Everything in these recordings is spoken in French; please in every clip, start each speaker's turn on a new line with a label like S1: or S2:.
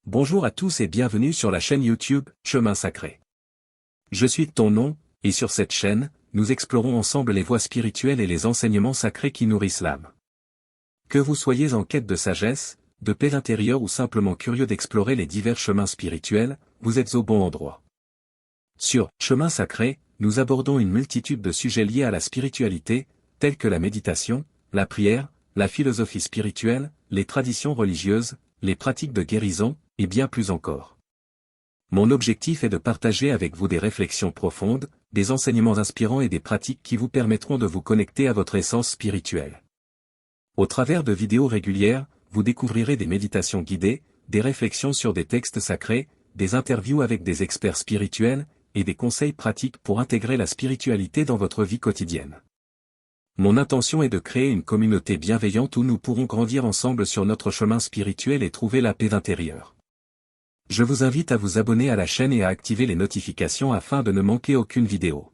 S1: Bonjour à tous et bienvenue sur la chaîne YouTube Chemin Sacré. Je suis ton nom, et sur cette chaîne, nous explorons ensemble les voies spirituelles et les enseignements sacrés qui nourrissent l'âme. Que vous soyez en quête de sagesse, de paix intérieure ou simplement curieux d'explorer les divers chemins spirituels, vous êtes au bon endroit. Sur Chemin Sacré, nous abordons une multitude de sujets liés à la spiritualité, tels que la méditation, la prière, la philosophie spirituelle, les traditions religieuses, les pratiques de guérison, et bien plus encore. Mon objectif est de partager avec vous des réflexions profondes, des enseignements inspirants et des pratiques qui vous permettront de vous connecter à votre essence spirituelle. Au travers de vidéos régulières, vous découvrirez des méditations guidées, des réflexions sur des textes sacrés, des interviews avec des experts spirituels, et des conseils pratiques pour intégrer la spiritualité dans votre vie quotidienne. Mon intention est de créer une communauté bienveillante où nous pourrons grandir ensemble sur notre chemin spirituel et trouver la paix intérieure. Je vous invite à vous abonner à la chaîne et à activer les notifications afin de ne manquer aucune vidéo.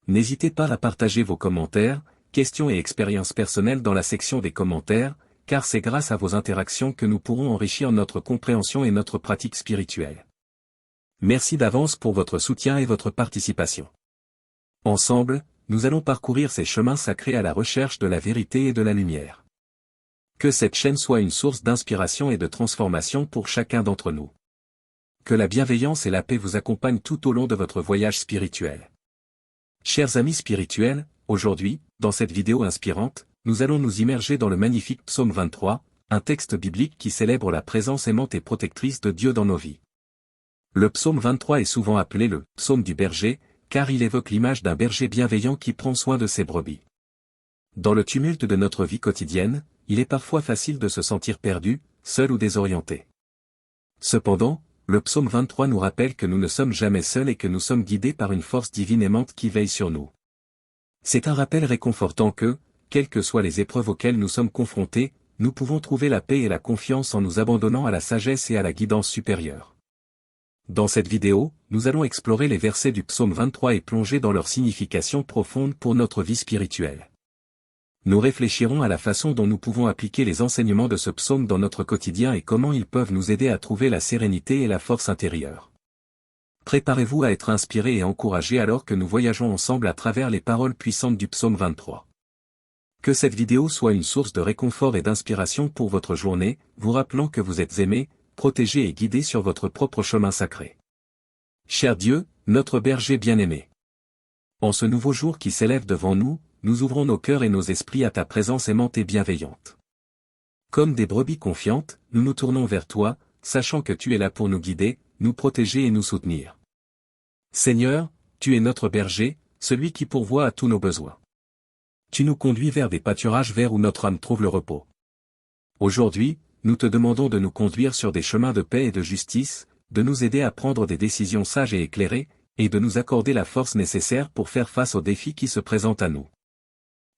S1: N'hésitez pas à partager vos commentaires, questions et expériences personnelles dans la section des commentaires, car c'est grâce à vos interactions que nous pourrons enrichir notre compréhension et notre pratique spirituelle. Merci d'avance pour votre soutien et votre participation. Ensemble, nous allons parcourir ces chemins sacrés à la recherche de la vérité et de la lumière. Que cette chaîne soit une source d'inspiration et de transformation pour chacun d'entre nous. Que la bienveillance et la paix vous accompagnent tout au long de votre voyage spirituel. Chers amis spirituels, aujourd'hui, dans cette vidéo inspirante, nous allons nous immerger dans le magnifique Psaume 23, un texte biblique qui célèbre la présence aimante et protectrice de Dieu dans nos vies. Le Psaume 23 est souvent appelé le « Psaume du berger », car il évoque l'image d'un berger bienveillant qui prend soin de ses brebis. Dans le tumulte de notre vie quotidienne, il est parfois facile de se sentir perdu, seul ou désorienté. Cependant, le Psaume 23 nous rappelle que nous ne sommes jamais seuls et que nous sommes guidés par une force divine aimante qui veille sur nous. C'est un rappel réconfortant que, quelles que soient les épreuves auxquelles nous sommes confrontés, nous pouvons trouver la paix et la confiance en nous abandonnant à la sagesse et à la guidance supérieure. Dans cette vidéo, nous allons explorer les versets du Psaume 23 et plonger dans leur signification profonde pour notre vie spirituelle. Nous réfléchirons à la façon dont nous pouvons appliquer les enseignements de ce psaume dans notre quotidien et comment ils peuvent nous aider à trouver la sérénité et la force intérieure. Préparez-vous à être inspirés et encouragés alors que nous voyageons ensemble à travers les paroles puissantes du Psaume 23. Que cette vidéo soit une source de réconfort et d'inspiration pour votre journée, vous rappelant que vous êtes aimés, protégés et guidés sur votre propre chemin sacré. Cher Dieu, notre berger bien-aimé. En ce nouveau jour qui s'élève devant nous, nous ouvrons nos cœurs et nos esprits à ta présence aimante et bienveillante. Comme des brebis confiantes, nous nous tournons vers toi, sachant que tu es là pour nous guider, nous protéger et nous soutenir. Seigneur, tu es notre berger, celui qui pourvoit à tous nos besoins. Tu nous conduis vers des pâturages verts où notre âme trouve le repos. Aujourd'hui, nous te demandons de nous conduire sur des chemins de paix et de justice, de nous aider à prendre des décisions sages et éclairées, et de nous accorder la force nécessaire pour faire face aux défis qui se présentent à nous.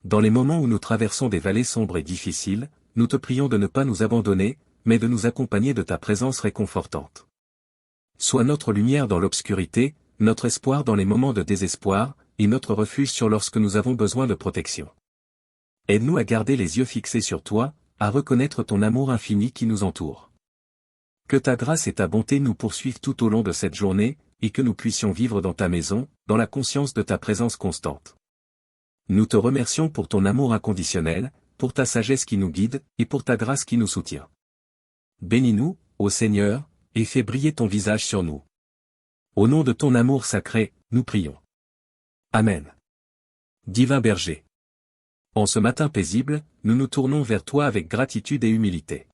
S1: Dans les moments où nous traversons des vallées sombres et difficiles, nous te prions de ne pas nous abandonner, mais de nous accompagner de ta présence réconfortante. Sois notre lumière dans l'obscurité, notre espoir dans les moments de désespoir, et notre refuge lorsque nous avons besoin de protection. Aide-nous à garder les yeux fixés sur toi, à reconnaître ton amour infini qui nous entoure. Que ta grâce et ta bonté nous poursuivent tout au long de cette journée, et que nous puissions vivre dans ta maison, dans la conscience de ta présence constante. Nous te remercions pour ton amour inconditionnel, pour ta sagesse qui nous guide, et pour ta grâce qui nous soutient. Bénis-nous, ô Seigneur, et fais briller ton visage sur nous. Au nom de ton amour sacré, nous prions. Amen. Divin berger. En ce matin paisible, nous nous tournons vers toi avec gratitude et humilité.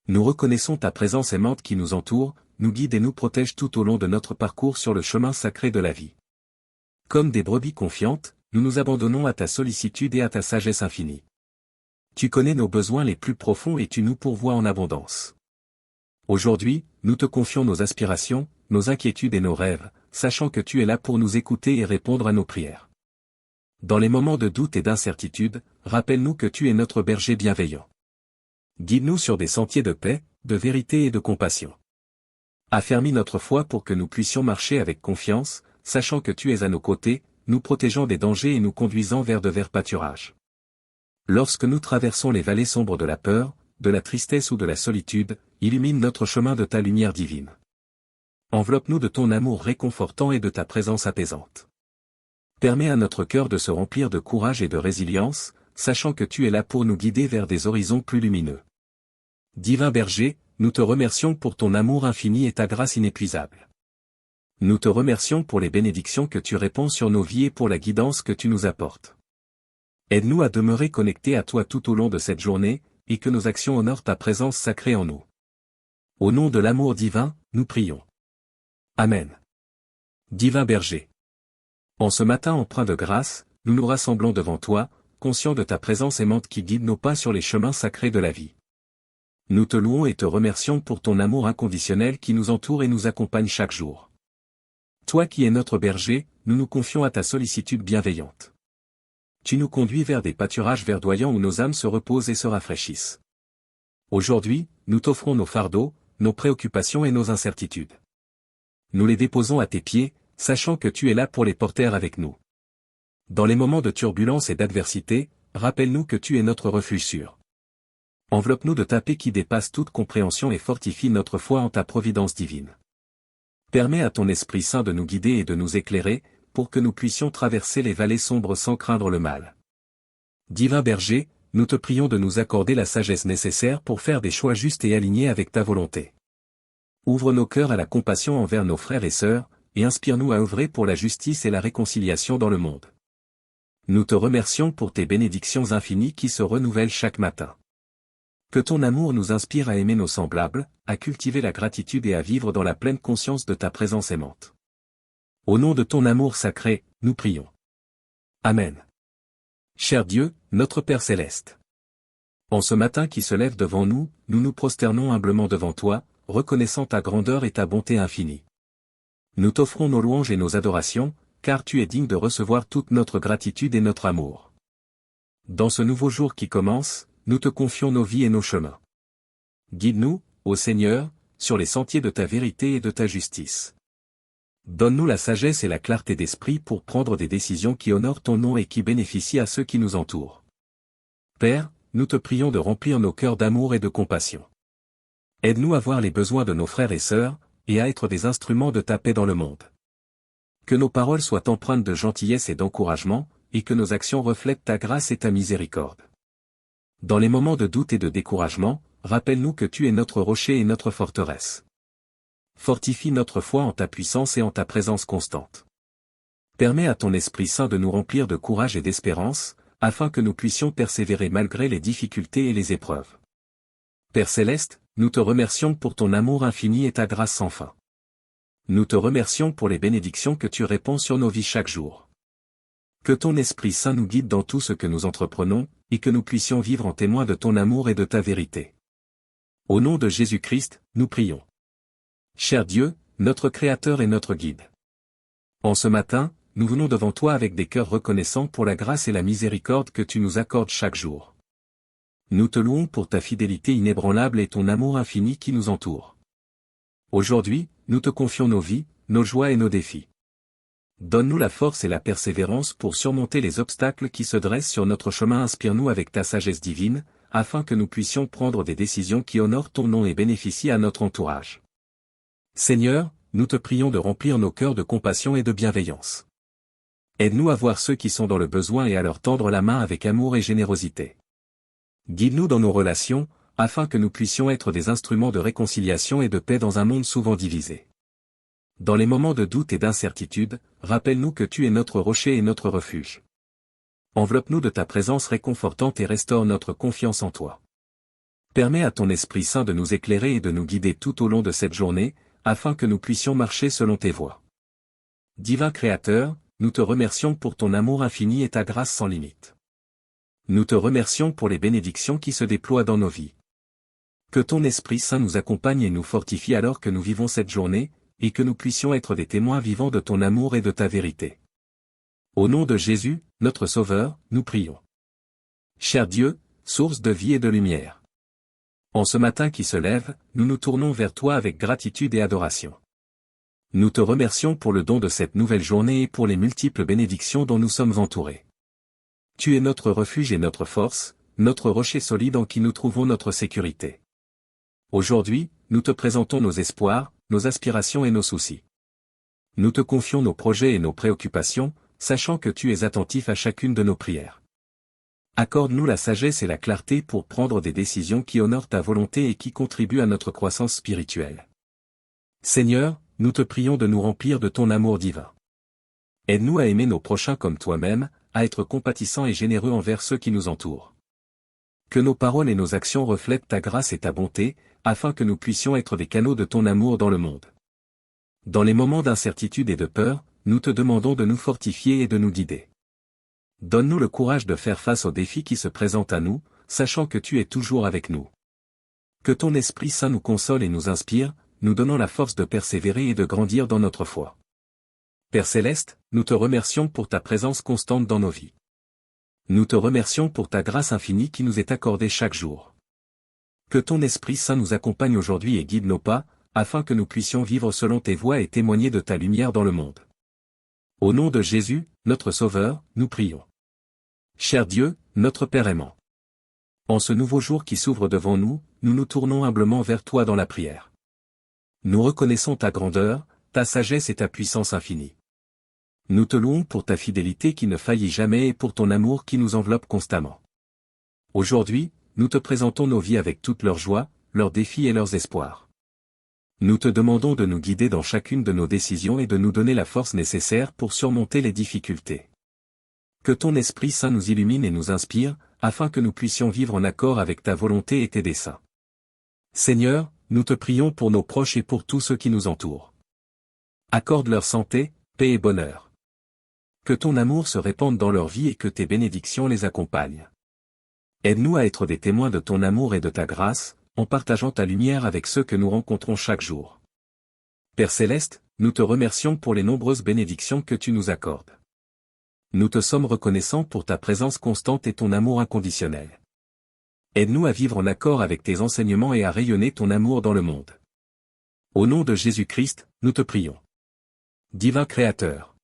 S1: Nous reconnaissons ta présence aimante qui nous entoure, nous guide et nous protège tout au long de notre parcours sur le chemin sacré de la vie. Comme des brebis confiantes, nous nous abandonnons à ta sollicitude et à ta sagesse infinie. Tu connais nos besoins les plus profonds et tu nous pourvois en abondance. Aujourd'hui, nous te confions nos aspirations, nos inquiétudes et nos rêves, sachant que tu es là pour nous écouter et répondre à nos prières. Dans les moments de doute et d'incertitude, rappelle-nous que tu es notre berger bienveillant. Guide-nous sur des sentiers de paix, de vérité et de compassion. Affermis notre foi pour que nous puissions marcher avec confiance, sachant que tu es à nos côtés, nous protégeant des dangers et nous conduisant vers de verts pâturages. Lorsque nous traversons les vallées sombres de la peur, de la tristesse ou de la solitude, illumine notre chemin de ta lumière divine. Enveloppe-nous de ton amour réconfortant et de ta présence apaisante. Permets à notre cœur de se remplir de courage et de résilience, sachant que tu es là pour nous guider vers des horizons plus lumineux. Divin Berger, nous te remercions pour ton amour infini et ta grâce inépuisable. Nous te remercions pour les bénédictions que tu répands sur nos vies et pour la guidance que tu nous apportes. Aide-nous à demeurer connectés à toi tout au long de cette journée, et que nos actions honorent ta présence sacrée en nous. Au nom de l'amour divin, nous prions. Amen. Divin Berger. En ce matin empreint de grâce, nous nous rassemblons devant toi, conscients de ta présence aimante qui guide nos pas sur les chemins sacrés de la vie. Nous te louons et te remercions pour ton amour inconditionnel qui nous entoure et nous accompagne chaque jour. Toi qui es notre berger, nous nous confions à ta sollicitude bienveillante. Tu nous conduis vers des pâturages verdoyants où nos âmes se reposent et se rafraîchissent. Aujourd'hui, nous t'offrons nos fardeaux, nos préoccupations et nos incertitudes. Nous les déposons à tes pieds, sachant que tu es là pour les porter avec nous. Dans les moments de turbulence et d'adversité, rappelle-nous que tu es notre refuge sûr. Enveloppe-nous de ta paix qui dépasse toute compréhension et fortifie notre foi en ta providence divine. Permets à ton Esprit Saint de nous guider et de nous éclairer, pour que nous puissions traverser les vallées sombres sans craindre le mal. Divin Berger, nous te prions de nous accorder la sagesse nécessaire pour faire des choix justes et alignés avec ta volonté. Ouvre nos cœurs à la compassion envers nos frères et sœurs, et inspire-nous à œuvrer pour la justice et la réconciliation dans le monde. Nous te remercions pour tes bénédictions infinies qui se renouvellent chaque matin. Que ton amour nous inspire à aimer nos semblables, à cultiver la gratitude et à vivre dans la pleine conscience de ta présence aimante. Au nom de ton amour sacré, nous prions. Amen. Cher Dieu, notre Père céleste. En ce matin qui se lève devant nous, nous nous prosternons humblement devant toi, reconnaissant ta grandeur et ta bonté infinie. Nous t'offrons nos louanges et nos adorations, car tu es digne de recevoir toute notre gratitude et notre amour. Dans ce nouveau jour qui commence, nous te confions nos vies et nos chemins. Guide-nous, ô Seigneur, sur les sentiers de ta vérité et de ta justice. Donne-nous la sagesse et la clarté d'esprit pour prendre des décisions qui honorent ton nom et qui bénéficient à ceux qui nous entourent. Père, nous te prions de remplir nos cœurs d'amour et de compassion. Aide-nous à voir les besoins de nos frères et sœurs, et à être des instruments de ta paix dans le monde. Que nos paroles soient empreintes de gentillesse et d'encouragement, et que nos actions reflètent ta grâce et ta miséricorde. Dans les moments de doute et de découragement, rappelle-nous que tu es notre rocher et notre forteresse. Fortifie notre foi en ta puissance et en ta présence constante. Permets à ton Esprit Saint de nous remplir de courage et d'espérance, afin que nous puissions persévérer malgré les difficultés et les épreuves. Père céleste, nous te remercions pour ton amour infini et ta grâce sans fin. Nous te remercions pour les bénédictions que tu répands sur nos vies chaque jour. Que ton Esprit Saint nous guide dans tout ce que nous entreprenons, et que nous puissions vivre en témoin de ton amour et de ta vérité. Au nom de Jésus-Christ, nous prions. Cher Dieu, notre Créateur et notre Guide. En ce matin, nous venons devant toi avec des cœurs reconnaissants pour la grâce et la miséricorde que tu nous accordes chaque jour. Nous te louons pour ta fidélité inébranlable et ton amour infini qui nous entoure. Aujourd'hui, nous te confions nos vies, nos joies et nos défis. Donne-nous la force et la persévérance pour surmonter les obstacles qui se dressent sur notre chemin. Inspire-nous avec ta sagesse divine, afin que nous puissions prendre des décisions qui honorent ton nom et bénéficient à notre entourage. Seigneur, nous te prions de remplir nos cœurs de compassion et de bienveillance. Aide-nous à voir ceux qui sont dans le besoin et à leur tendre la main avec amour et générosité. Guide-nous dans nos relations, afin que nous puissions être des instruments de réconciliation et de paix dans un monde souvent divisé. Dans les moments de doute et d'incertitude, rappelle-nous que tu es notre rocher et notre refuge. Enveloppe-nous de ta présence réconfortante et restaure notre confiance en toi. Permets à ton Esprit Saint de nous éclairer et de nous guider tout au long de cette journée, afin que nous puissions marcher selon tes voies. Divin Créateur, nous te remercions pour ton amour infini et ta grâce sans limite. Nous te remercions pour les bénédictions qui se déploient dans nos vies. Que ton Esprit Saint nous accompagne et nous fortifie alors que nous vivons cette journée, et que nous puissions être des témoins vivants de ton amour et de ta vérité. Au nom de Jésus, notre Sauveur, nous prions. Cher Dieu, source de vie et de lumière. En ce matin qui se lève, nous nous tournons vers toi avec gratitude et adoration. Nous te remercions pour le don de cette nouvelle journée et pour les multiples bénédictions dont nous sommes entourés. Tu es notre refuge et notre force, notre rocher solide en qui nous trouvons notre sécurité. Aujourd'hui, nous te présentons nos espoirs, nos aspirations et nos soucis. Nous te confions nos projets et nos préoccupations, sachant que tu es attentif à chacune de nos prières. Accorde-nous la sagesse et la clarté pour prendre des décisions qui honorent ta volonté et qui contribuent à notre croissance spirituelle. Seigneur, nous te prions de nous remplir de ton amour divin. Aide-nous à aimer nos prochains comme toi-même, à être compatissants et généreux envers ceux qui nous entourent. Que nos paroles et nos actions reflètent ta grâce et ta bonté, afin que nous puissions être des canaux de ton amour dans le monde. Dans les moments d'incertitude et de peur, nous te demandons de nous fortifier et de nous guider. Donne-nous le courage de faire face aux défis qui se présentent à nous, sachant que tu es toujours avec nous. Que ton Esprit Saint nous console et nous inspire, nous donnant la force de persévérer et de grandir dans notre foi. Père Céleste, nous te remercions pour ta présence constante dans nos vies. Nous te remercions pour ta grâce infinie qui nous est accordée chaque jour. Que ton Esprit Saint nous accompagne aujourd'hui et guide nos pas, afin que nous puissions vivre selon tes voies et témoigner de ta lumière dans le monde. Au nom de Jésus, notre Sauveur, nous prions. Cher Dieu, notre Père aimant. En ce nouveau jour qui s'ouvre devant nous, nous nous tournons humblement vers toi dans la prière. Nous reconnaissons ta grandeur, ta sagesse et ta puissance infinie. Nous te louons pour ta fidélité qui ne faillit jamais et pour ton amour qui nous enveloppe constamment. Aujourd'hui, nous te présentons nos vies avec toutes leurs joies, leurs défis et leurs espoirs. Nous te demandons de nous guider dans chacune de nos décisions et de nous donner la force nécessaire pour surmonter les difficultés. Que ton Esprit Saint nous illumine et nous inspire, afin que nous puissions vivre en accord avec ta volonté et tes desseins. Seigneur, nous te prions pour nos proches et pour tous ceux qui nous entourent. Accorde leur santé, paix et bonheur. Que ton amour se répande dans leur vie et que tes bénédictions les accompagnent. Aide-nous à être des témoins de ton amour et de ta grâce, en partageant ta lumière avec ceux que nous rencontrons chaque jour. Père Céleste, nous te remercions pour les nombreuses bénédictions que tu nous accordes. Nous te sommes reconnaissants pour ta présence constante et ton amour inconditionnel. Aide-nous à vivre en accord avec tes enseignements et à rayonner ton amour dans le monde. Au nom de Jésus-Christ, nous te prions. Divin Créateur.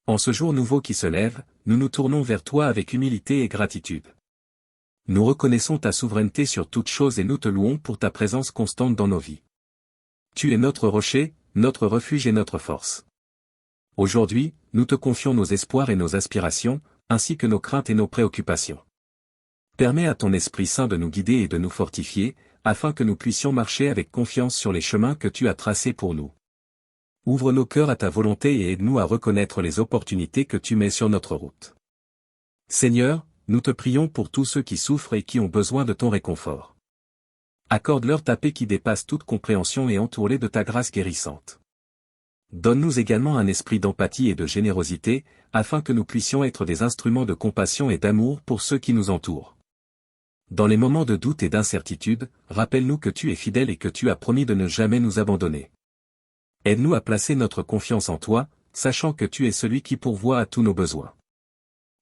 S1: En ce jour nouveau qui se lève, nous nous tournons vers toi avec humilité et gratitude. Nous reconnaissons ta souveraineté sur toutes choses et nous te louons pour ta présence constante dans nos vies. Tu es notre rocher, notre refuge et notre force. Aujourd'hui, nous te confions nos espoirs et nos aspirations, ainsi que nos craintes et nos préoccupations. Permets à ton Esprit Saint de nous guider et de nous fortifier, afin que nous puissions marcher avec confiance sur les chemins que tu as tracés pour nous. Ouvre nos cœurs à ta volonté et aide-nous à reconnaître les opportunités que tu mets sur notre route. Seigneur, nous te prions pour tous ceux qui souffrent et qui ont besoin de ton réconfort. Accorde-leur ta paix qui dépasse toute compréhension et entoure-les de ta grâce guérissante. Donne-nous également un esprit d'empathie et de générosité, afin que nous puissions être des instruments de compassion et d'amour pour ceux qui nous entourent. Dans les moments de doute et d'incertitude, rappelle-nous que tu es fidèle et que tu as promis de ne jamais nous abandonner. Aide-nous à placer notre confiance en toi, sachant que tu es celui qui pourvoit à tous nos besoins.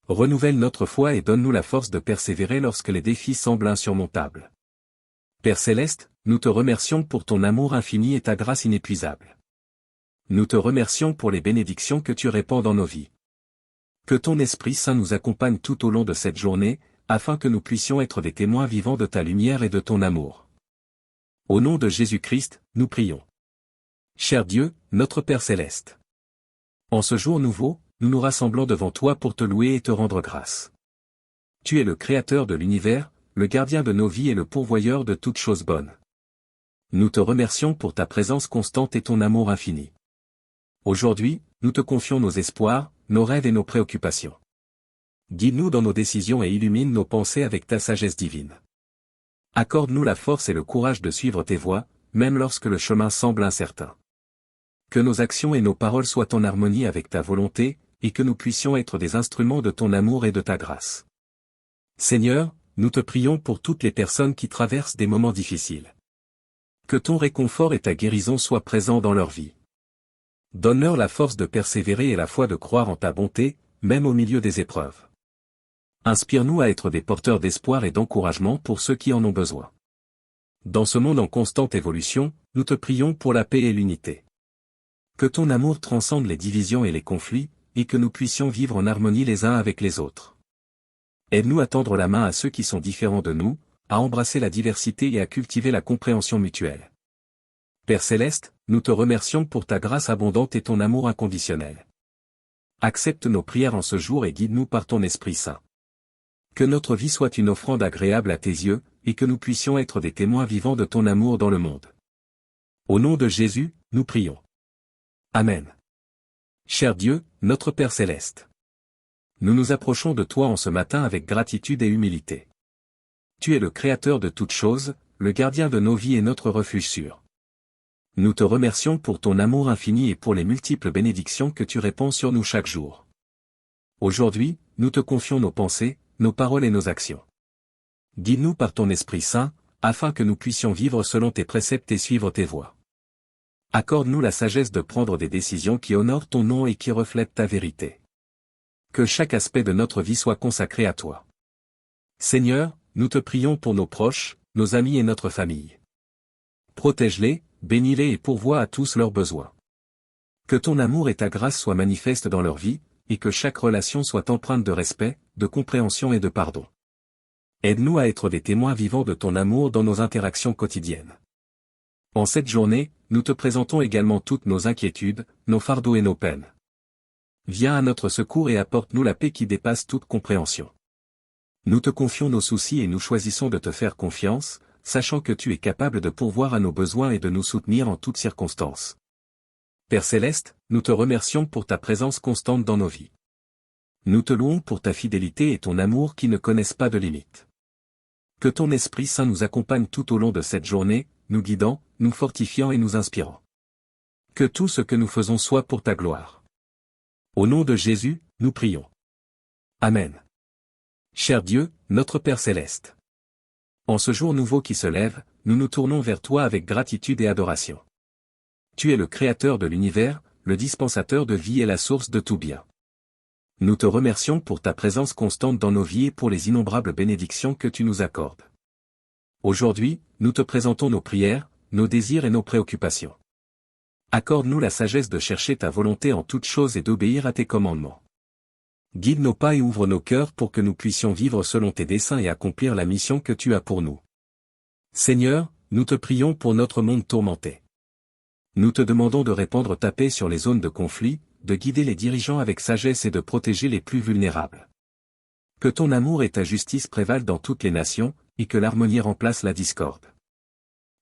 S1: Renouvelle notre foi et donne-nous la force de persévérer lorsque les défis semblent insurmontables. Père Céleste, nous te remercions pour ton amour infini et ta grâce inépuisable. Nous te remercions pour les bénédictions que tu répands dans nos vies. Que ton Esprit Saint nous accompagne tout au long de cette journée, afin que nous puissions être des témoins vivants de ta lumière et de ton amour. Au nom de Jésus-Christ, nous prions. Cher Dieu, notre Père Céleste. En ce jour nouveau, nous nous rassemblons devant toi pour te louer et te rendre grâce. Tu es le Créateur de l'univers, le gardien de nos vies et le pourvoyeur de toutes choses bonnes. Nous te remercions pour ta présence constante et ton amour infini. Aujourd'hui, nous te confions nos espoirs, nos rêves et nos préoccupations. Guide-nous dans nos décisions et illumine nos pensées avec ta sagesse divine. Accorde-nous la force et le courage de suivre tes voies, même lorsque le chemin semble incertain. Que nos actions et nos paroles soient en harmonie avec ta volonté, et que nous puissions être des instruments de ton amour et de ta grâce. Seigneur, nous te prions pour toutes les personnes qui traversent des moments difficiles. Que ton réconfort et ta guérison soient présents dans leur vie. Donne-leur la force de persévérer et la foi de croire en ta bonté, même au milieu des épreuves. Inspire-nous à être des porteurs d'espoir et d'encouragement pour ceux qui en ont besoin. Dans ce monde en constante évolution, nous te prions pour la paix et l'unité. Que ton amour transcende les divisions et les conflits, et que nous puissions vivre en harmonie les uns avec les autres. Aide-nous à tendre la main à ceux qui sont différents de nous, à embrasser la diversité et à cultiver la compréhension mutuelle. Père Céleste, nous te remercions pour ta grâce abondante et ton amour inconditionnel. Accepte nos prières en ce jour et guide-nous par ton Esprit Saint. Que notre vie soit une offrande agréable à tes yeux, et que nous puissions être des témoins vivants de ton amour dans le monde. Au nom de Jésus, nous prions. Amen. Cher Dieu, notre Père Céleste. Nous nous approchons de toi en ce matin avec gratitude et humilité. Tu es le Créateur de toutes choses, le gardien de nos vies et notre refuge sûr. Nous te remercions pour ton amour infini et pour les multiples bénédictions que tu répands sur nous chaque jour. Aujourd'hui, nous te confions nos pensées, nos paroles et nos actions. Guide-nous par ton Esprit Saint, afin que nous puissions vivre selon tes préceptes et suivre tes voies. Accorde-nous la sagesse de prendre des décisions qui honorent ton nom et qui reflètent ta vérité. Que chaque aspect de notre vie soit consacré à toi. Seigneur, nous te prions pour nos proches, nos amis et notre famille. Protège-les, bénis-les et pourvois à tous leurs besoins. Que ton amour et ta grâce soient manifestes dans leur vie, et que chaque relation soit empreinte de respect, de compréhension et de pardon. Aide-nous à être des témoins vivants de ton amour dans nos interactions quotidiennes. En cette journée, nous te présentons également toutes nos inquiétudes, nos fardeaux et nos peines. Viens à notre secours et apporte-nous la paix qui dépasse toute compréhension. Nous te confions nos soucis et nous choisissons de te faire confiance, sachant que tu es capable de pourvoir à nos besoins et de nous soutenir en toutes circonstances. Père Céleste, nous te remercions pour ta présence constante dans nos vies. Nous te louons pour ta fidélité et ton amour qui ne connaissent pas de limites. Que ton Esprit Saint nous accompagne tout au long de cette journée, nous guidant, nous fortifiant et nous inspirant. Que tout ce que nous faisons soit pour ta gloire. Au nom de Jésus, nous prions. Amen. Cher Dieu, notre Père Céleste. En ce jour nouveau qui se lève, nous nous tournons vers toi avec gratitude et adoration. Tu es le Créateur de l'univers, le dispensateur de vie et la source de tout bien. Nous te remercions pour ta présence constante dans nos vies et pour les innombrables bénédictions que tu nous accordes. Aujourd'hui, nous te présentons nos prières, nos désirs et nos préoccupations. Accorde-nous la sagesse de chercher ta volonté en toutes choses et d'obéir à tes commandements. Guide nos pas et ouvre nos cœurs pour que nous puissions vivre selon tes desseins et accomplir la mission que tu as pour nous. Seigneur, nous te prions pour notre monde tourmenté. Nous te demandons de répandre ta paix sur les zones de conflit, de guider les dirigeants avec sagesse et de protéger les plus vulnérables. Que ton amour et ta justice prévalent dans toutes les nations, et que l'harmonie remplace la discorde.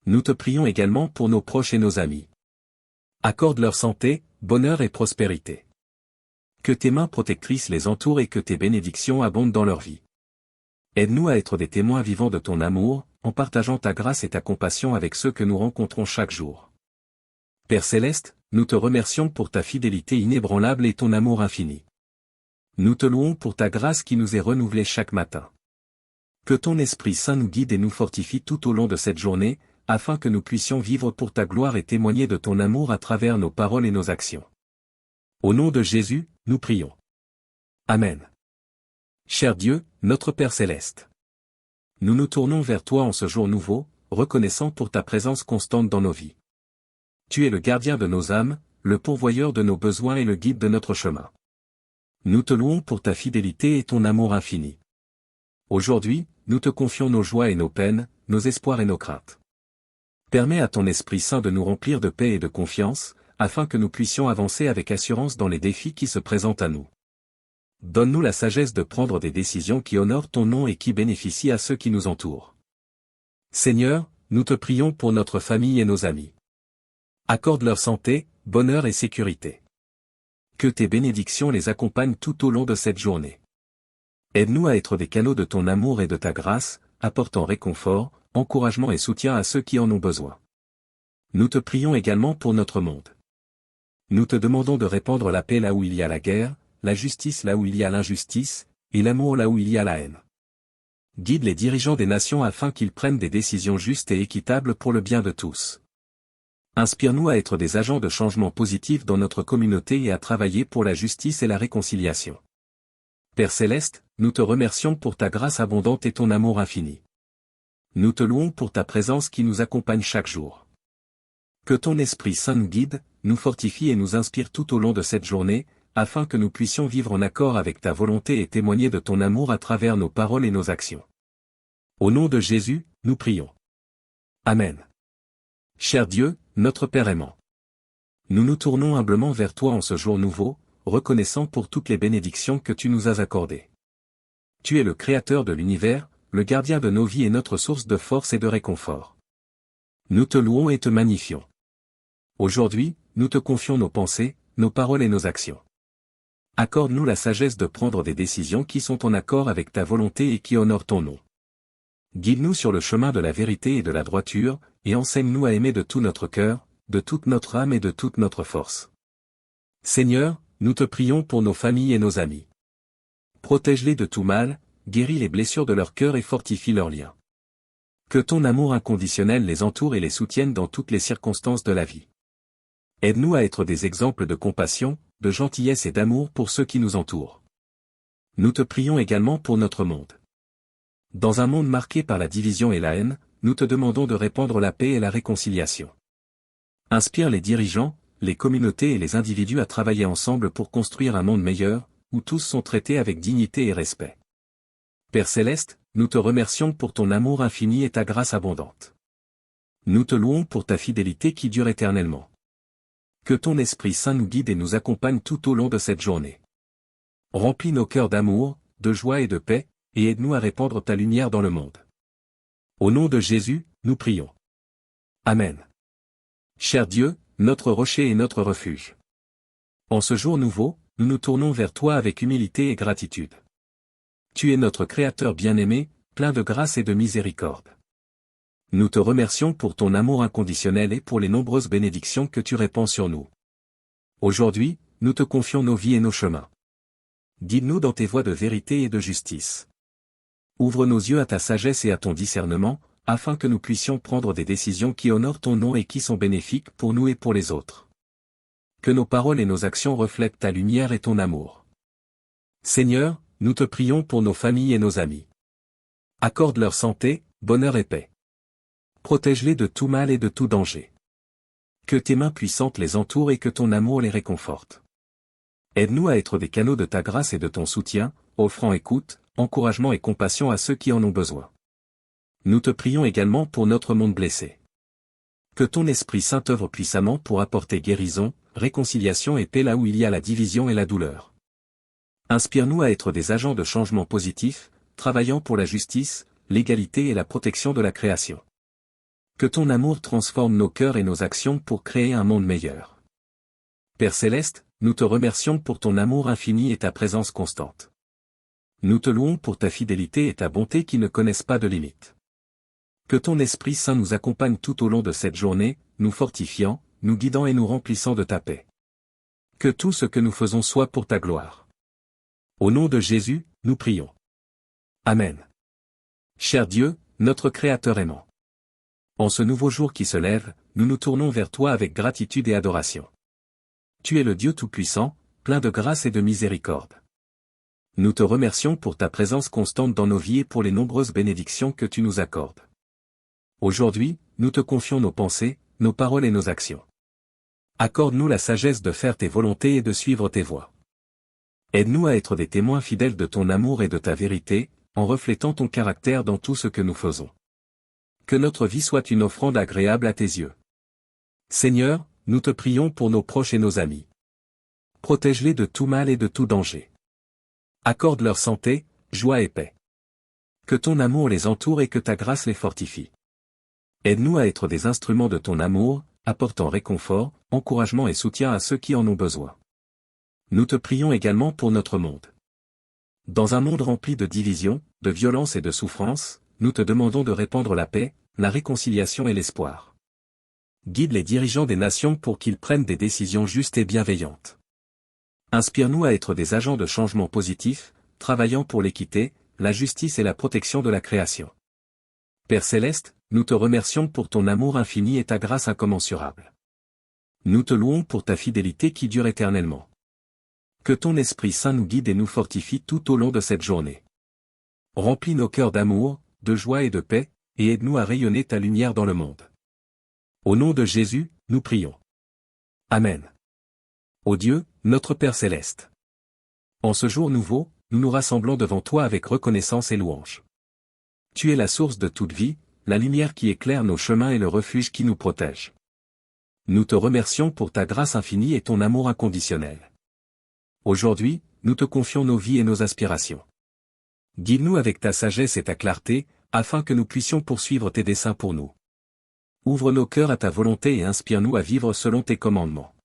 S1: Nous te prions également pour nos proches et nos amis. Accorde leur santé, bonheur et prospérité. Que tes mains protectrices les entourent et que tes bénédictions abondent dans leur vie. Aide-nous à être des témoins vivants de ton amour, en partageant ta grâce et ta compassion avec ceux que nous rencontrons chaque jour. Père Céleste, nous te remercions pour ta fidélité inébranlable et ton amour infini. Nous te louons pour ta grâce qui nous est renouvelée chaque matin. Que ton Esprit Saint nous guide et nous fortifie tout au long de cette journée, afin que nous puissions vivre pour ta gloire et témoigner de ton amour à travers nos paroles et nos actions. Au nom de Jésus, nous prions. Amen. Cher Dieu, notre Père Céleste. Nous nous tournons vers toi en ce jour nouveau, reconnaissant pour ta présence constante dans nos vies. Tu es le gardien de nos âmes, le pourvoyeur de nos besoins et le guide de notre chemin. Nous te louons pour ta fidélité et ton amour infini. Aujourd'hui, nous te confions nos joies et nos peines, nos espoirs et nos craintes. Permets à ton Esprit Saint de nous remplir de paix et de confiance, afin que nous puissions avancer avec assurance dans les défis qui se présentent à nous. Donne-nous la sagesse de prendre des décisions qui honorent ton nom et qui bénéficient à ceux qui nous entourent. Seigneur, nous te prions pour notre famille et nos amis. Accorde leur santé, bonheur et sécurité. Que tes bénédictions les accompagnent tout au long de cette journée. Aide-nous à être des canaux de ton amour et de ta grâce, apportant réconfort, encouragement et soutien à ceux qui en ont besoin. Nous te prions également pour notre monde. Nous te demandons de répandre la paix là où il y a la guerre, la justice là où il y a l'injustice, et l'amour là où il y a la haine. Guide les dirigeants des nations afin qu'ils prennent des décisions justes et équitables pour le bien de tous. Inspire-nous à être des agents de changement positif dans notre communauté et à travailler pour la justice et la réconciliation. Père Céleste, nous te remercions pour ta grâce abondante et ton amour infini. Nous te louons pour ta présence qui nous accompagne chaque jour. Que ton Esprit Saint nous guide, nous fortifie et nous inspire tout au long de cette journée, afin que nous puissions vivre en accord avec ta volonté et témoigner de ton amour à travers nos paroles et nos actions. Au nom de Jésus, nous prions. Amen. Cher Dieu, notre Père aimant. Nous nous tournons humblement vers toi en ce jour nouveau, reconnaissant pour toutes les bénédictions que tu nous as accordées. Tu es le Créateur de l'univers, le gardien de nos vies et notre source de force et de réconfort. Nous te louons et te magnifions. Aujourd'hui, nous te confions nos pensées, nos paroles et nos actions. Accorde-nous la sagesse de prendre des décisions qui sont en accord avec ta volonté et qui honorent ton nom. Guide-nous sur le chemin de la vérité et de la droiture, et enseigne-nous à aimer de tout notre cœur, de toute notre âme et de toute notre force. Seigneur, nous te prions pour nos familles et nos amis. Protège-les de tout mal, guéris les blessures de leur cœur et fortifie leurs liens. Que ton amour inconditionnel les entoure et les soutienne dans toutes les circonstances de la vie. Aide-nous à être des exemples de compassion, de gentillesse et d'amour pour ceux qui nous entourent. Nous te prions également pour notre monde. Dans un monde marqué par la division et la haine, nous te demandons de répandre la paix et la réconciliation. Inspire les dirigeants, les communautés et les individus à travailler ensemble pour construire un monde meilleur, où tous sont traités avec dignité et respect. Père céleste, nous te remercions pour ton amour infini et ta grâce abondante. Nous te louons pour ta fidélité qui dure éternellement. Que ton Esprit Saint nous guide et nous accompagne tout au long de cette journée. Remplis nos cœurs d'amour, de joie et de paix, et aide-nous à répandre ta lumière dans le monde. Au nom de Jésus, nous prions. Amen. Cher Dieu, notre rocher et notre refuge. En ce jour nouveau, nous nous tournons vers toi avec humilité et gratitude. Tu es notre Créateur bien-aimé, plein de grâce et de miséricorde. Nous te remercions pour ton amour inconditionnel et pour les nombreuses bénédictions que tu répands sur nous. Aujourd'hui, nous te confions nos vies et nos chemins. Guide-nous dans tes voies de vérité et de justice. Ouvre nos yeux à ta sagesse et à ton discernement, afin que nous puissions prendre des décisions qui honorent ton nom et qui sont bénéfiques pour nous et pour les autres. Que nos paroles et nos actions reflètent ta lumière et ton amour. Seigneur, nous te prions pour nos familles et nos amis. Accorde leur santé, bonheur et paix. Protège-les de tout mal et de tout danger. Que tes mains puissantes les entourent et que ton amour les réconforte. Aide-nous à être des canaux de ta grâce et de ton soutien, offrant écoute, encouragement et compassion à ceux qui en ont besoin. Nous te prions également pour notre monde blessé. Que ton Esprit Saint œuvre puissamment pour apporter guérison, réconciliation et paix là où il y a la division et la douleur. Inspire-nous à être des agents de changement positif, travaillant pour la justice, l'égalité et la protection de la création. Que ton amour transforme nos cœurs et nos actions pour créer un monde meilleur. Père céleste, nous te remercions pour ton amour infini et ta présence constante. Nous te louons pour ta fidélité et ta bonté qui ne connaissent pas de limites. Que ton Esprit Saint nous accompagne tout au long de cette journée, nous fortifiant, nous guidant et nous remplissant de ta paix. Que tout ce que nous faisons soit pour ta gloire. Au nom de Jésus, nous prions. Amen. Cher Dieu, notre Créateur aimant. En ce nouveau jour qui se lève, nous nous tournons vers toi avec gratitude et adoration. Tu es le Dieu Tout-Puissant, plein de grâce et de miséricorde. Nous te remercions pour ta présence constante dans nos vies et pour les nombreuses bénédictions que tu nous accordes. Aujourd'hui, nous te confions nos pensées, nos paroles et nos actions. Accorde-nous la sagesse de faire tes volontés et de suivre tes voies. Aide-nous à être des témoins fidèles de ton amour et de ta vérité, en reflétant ton caractère dans tout ce que nous faisons. Que notre vie soit une offrande agréable à tes yeux. Seigneur, nous te prions pour nos proches et nos amis. Protège-les de tout mal et de tout danger. Accorde leur santé, joie et paix. Que ton amour les entoure et que ta grâce les fortifie. Aide-nous à être des instruments de ton amour, apportant réconfort, encouragement et soutien à ceux qui en ont besoin. Nous te prions également pour notre monde. Dans un monde rempli de divisions, de violences et de souffrances, nous te demandons de répandre la paix, la réconciliation et l'espoir. Guide les dirigeants des nations pour qu'ils prennent des décisions justes et bienveillantes. Inspire-nous à être des agents de changement positif, travaillant pour l'équité, la justice et la protection de la création. Père céleste, nous te remercions pour ton amour infini et ta grâce incommensurable. Nous te louons pour ta fidélité qui dure éternellement. Que ton Esprit Saint nous guide et nous fortifie tout au long de cette journée. Remplis nos cœurs d'amour, de joie et de paix, et aide-nous à rayonner ta lumière dans le monde. Au nom de Jésus, nous prions. Amen. Ô Dieu, notre Père céleste. En ce jour nouveau, nous nous rassemblons devant toi avec reconnaissance et louange. Tu es la source de toute vie, la lumière qui éclaire nos chemins et le refuge qui nous protège. Nous te remercions pour ta grâce infinie et ton amour inconditionnel. Aujourd'hui, nous te confions nos vies et nos aspirations. Guide-nous avec ta sagesse et ta clarté, afin que nous puissions poursuivre tes desseins pour nous. Ouvre nos cœurs à ta volonté et inspire-nous à vivre selon tes commandements.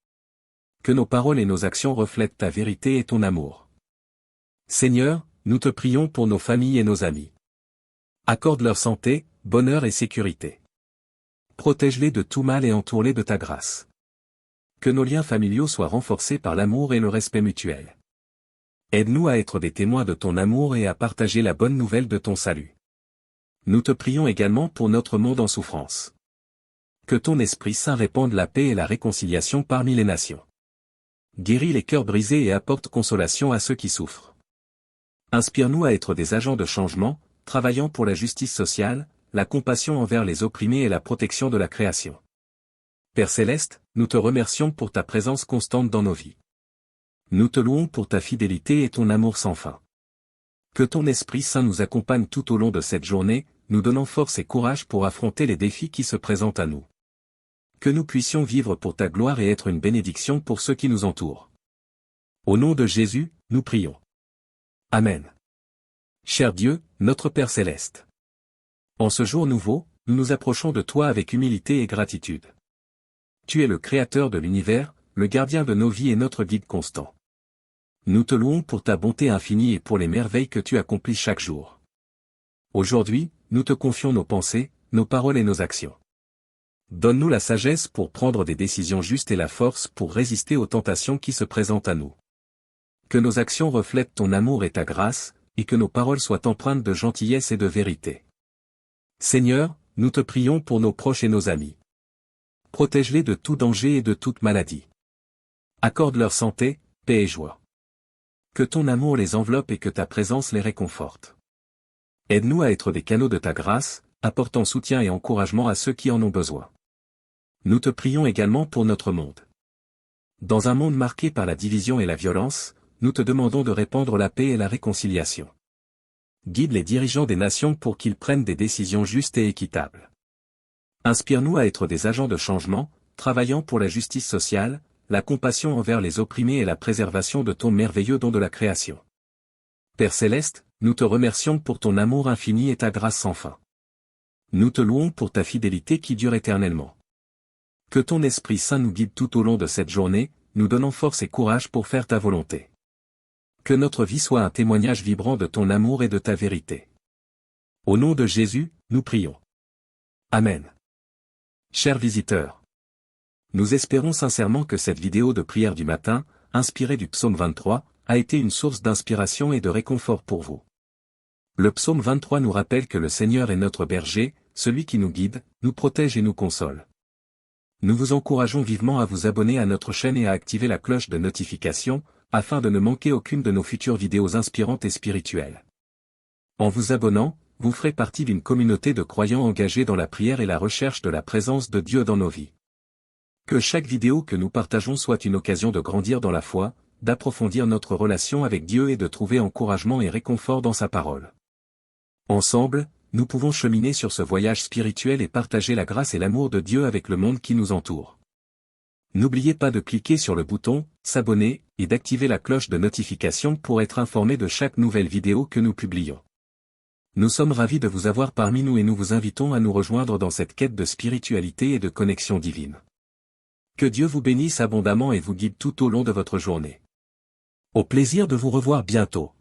S1: Que nos paroles et nos actions reflètent ta vérité et ton amour. Seigneur, nous te prions pour nos familles et nos amis. Accorde leur santé, bonheur et sécurité. Protège-les de tout mal et entoure-les de ta grâce. Que nos liens familiaux soient renforcés par l'amour et le respect mutuel. Aide-nous à être des témoins de ton amour et à partager la bonne nouvelle de ton salut. Nous te prions également pour notre monde en souffrance. Que ton Esprit Saint répande la paix et la réconciliation parmi les nations. Guéris les cœurs brisés et apporte consolation à ceux qui souffrent. Inspire-nous à être des agents de changement, travaillant pour la justice sociale, la compassion envers les opprimés et la protection de la création. Père Céleste, nous te remercions pour ta présence constante dans nos vies. Nous te louons pour ta fidélité et ton amour sans fin. Que ton Esprit Saint nous accompagne tout au long de cette journée, nous donnant force et courage pour affronter les défis qui se présentent à nous. Que nous puissions vivre pour ta gloire et être une bénédiction pour ceux qui nous entourent. Au nom de Jésus, nous prions. Amen. Cher Dieu, notre Père Céleste. En ce jour nouveau, nous nous approchons de toi avec humilité et gratitude. Tu es le Créateur de l'univers, le gardien de nos vies et notre guide constant. Nous te louons pour ta bonté infinie et pour les merveilles que tu accomplis chaque jour. Aujourd'hui, nous te confions nos pensées, nos paroles et nos actions. Donne-nous la sagesse pour prendre des décisions justes et la force pour résister aux tentations qui se présentent à nous. Que nos actions reflètent ton amour et ta grâce, et que nos paroles soient empreintes de gentillesse et de vérité. Seigneur, nous te prions pour nos proches et nos amis. Protège-les de tout danger et de toute maladie. Accorde leur santé, paix et joie. Que ton amour les enveloppe et que ta présence les réconforte. Aide-nous à être des canaux de ta grâce, apportant soutien et encouragement à ceux qui en ont besoin. Nous te prions également pour notre monde. Dans un monde marqué par la division et la violence, nous te demandons de répandre la paix et la réconciliation. Guide les dirigeants des nations pour qu'ils prennent des décisions justes et équitables. Inspire-nous à être des agents de changement, travaillant pour la justice sociale, la compassion envers les opprimés et la préservation de ton merveilleux don de la création. Père Céleste, nous te remercions pour ton amour infini et ta grâce sans fin. Nous te louons pour ta fidélité qui dure éternellement. Que ton Esprit Saint nous guide tout au long de cette journée, nous donnant force et courage pour faire ta volonté. Que notre vie soit un témoignage vibrant de ton amour et de ta vérité. Au nom de Jésus, nous prions. Amen. Chers visiteurs, nous espérons sincèrement que cette vidéo de prière du matin, inspirée du psaume 23, a été une source d'inspiration et de réconfort pour vous. Le psaume 23 nous rappelle que le Seigneur est notre berger, celui qui nous guide, nous protège et nous console. Nous vous encourageons vivement à vous abonner à notre chaîne et à activer la cloche de notification, afin de ne manquer aucune de nos futures vidéos inspirantes et spirituelles. En vous abonnant, vous ferez partie d'une communauté de croyants engagés dans la prière et la recherche de la présence de Dieu dans nos vies. Que chaque vidéo que nous partageons soit une occasion de grandir dans la foi, d'approfondir notre relation avec Dieu et de trouver encouragement et réconfort dans sa parole. Ensemble, nous pouvons cheminer sur ce voyage spirituel et partager la grâce et l'amour de Dieu avec le monde qui nous entoure. N'oubliez pas de cliquer sur le bouton « S'abonner » et d'activer la cloche de notification pour être informé de chaque nouvelle vidéo que nous publions. Nous sommes ravis de vous avoir parmi nous et nous vous invitons à nous rejoindre dans cette quête de spiritualité et de connexion divine. Que Dieu vous bénisse abondamment et vous guide tout au long de votre journée. Au plaisir de vous revoir bientôt.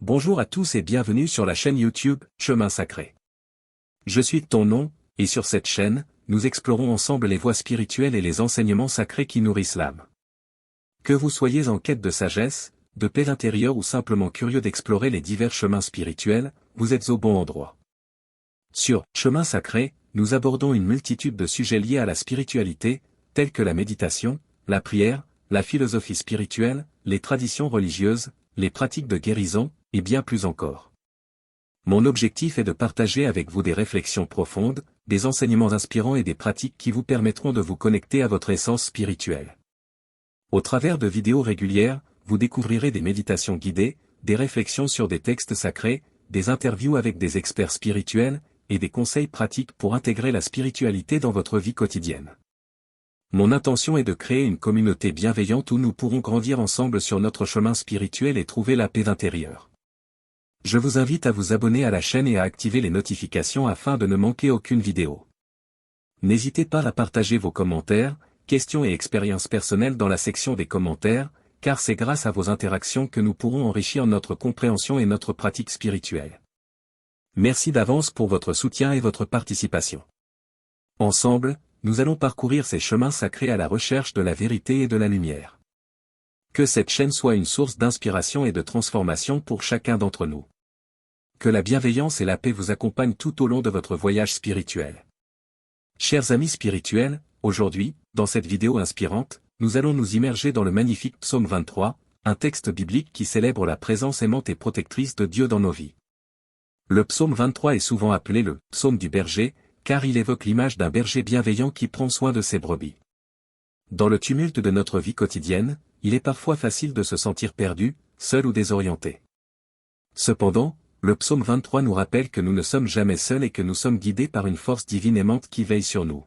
S1: Bonjour à tous et bienvenue sur la chaîne YouTube Chemin Sacré. Je suis ton nom, et sur cette chaîne, nous explorons ensemble les voies spirituelles et les enseignements sacrés qui nourrissent l'âme. Que vous soyez en quête de sagesse, de paix intérieure ou simplement curieux d'explorer les divers chemins spirituels, vous êtes au bon endroit. Sur Chemin Sacré, nous abordons une multitude de sujets liés à la spiritualité, tels que la méditation, la prière, la philosophie spirituelle, les traditions religieuses, les pratiques de guérison, et bien plus encore. Mon objectif est de partager avec vous des réflexions profondes, des enseignements inspirants et des pratiques qui vous permettront de vous connecter à votre essence spirituelle. Au travers de vidéos régulières, vous découvrirez des méditations guidées, des réflexions sur des textes sacrés, des interviews avec des experts spirituels, et des conseils pratiques pour intégrer la spiritualité dans votre vie quotidienne. Mon intention est de créer une communauté bienveillante où nous pourrons grandir ensemble sur notre chemin spirituel et trouver la paix intérieure. Je vous invite à vous abonner à la chaîne et à activer les notifications afin de ne manquer aucune vidéo. N'hésitez pas à partager vos commentaires, questions et expériences personnelles dans la section des commentaires, car c'est grâce à vos interactions que nous pourrons enrichir notre compréhension et notre pratique spirituelle. Merci d'avance pour votre soutien et votre participation. Ensemble, nous allons parcourir ces chemins sacrés à la recherche de la vérité et de la lumière. Que cette chaîne soit une source d'inspiration et de transformation pour chacun d'entre nous. Que la bienveillance et la paix vous accompagnent tout au long de votre voyage spirituel. Chers amis spirituels, aujourd'hui, dans cette vidéo inspirante, nous allons nous immerger dans le magnifique Psaume 23, un texte biblique qui célèbre la présence aimante et protectrice de Dieu dans nos vies. Le Psaume 23 est souvent appelé le « Psaume du berger », car il évoque l'image d'un berger bienveillant qui prend soin de ses brebis. Dans le tumulte de notre vie quotidienne, il est parfois facile de se sentir perdu, seul ou désorienté. Cependant, le Psaume 23 nous rappelle que nous ne sommes jamais seuls et que nous sommes guidés par une force divine aimante qui veille sur nous.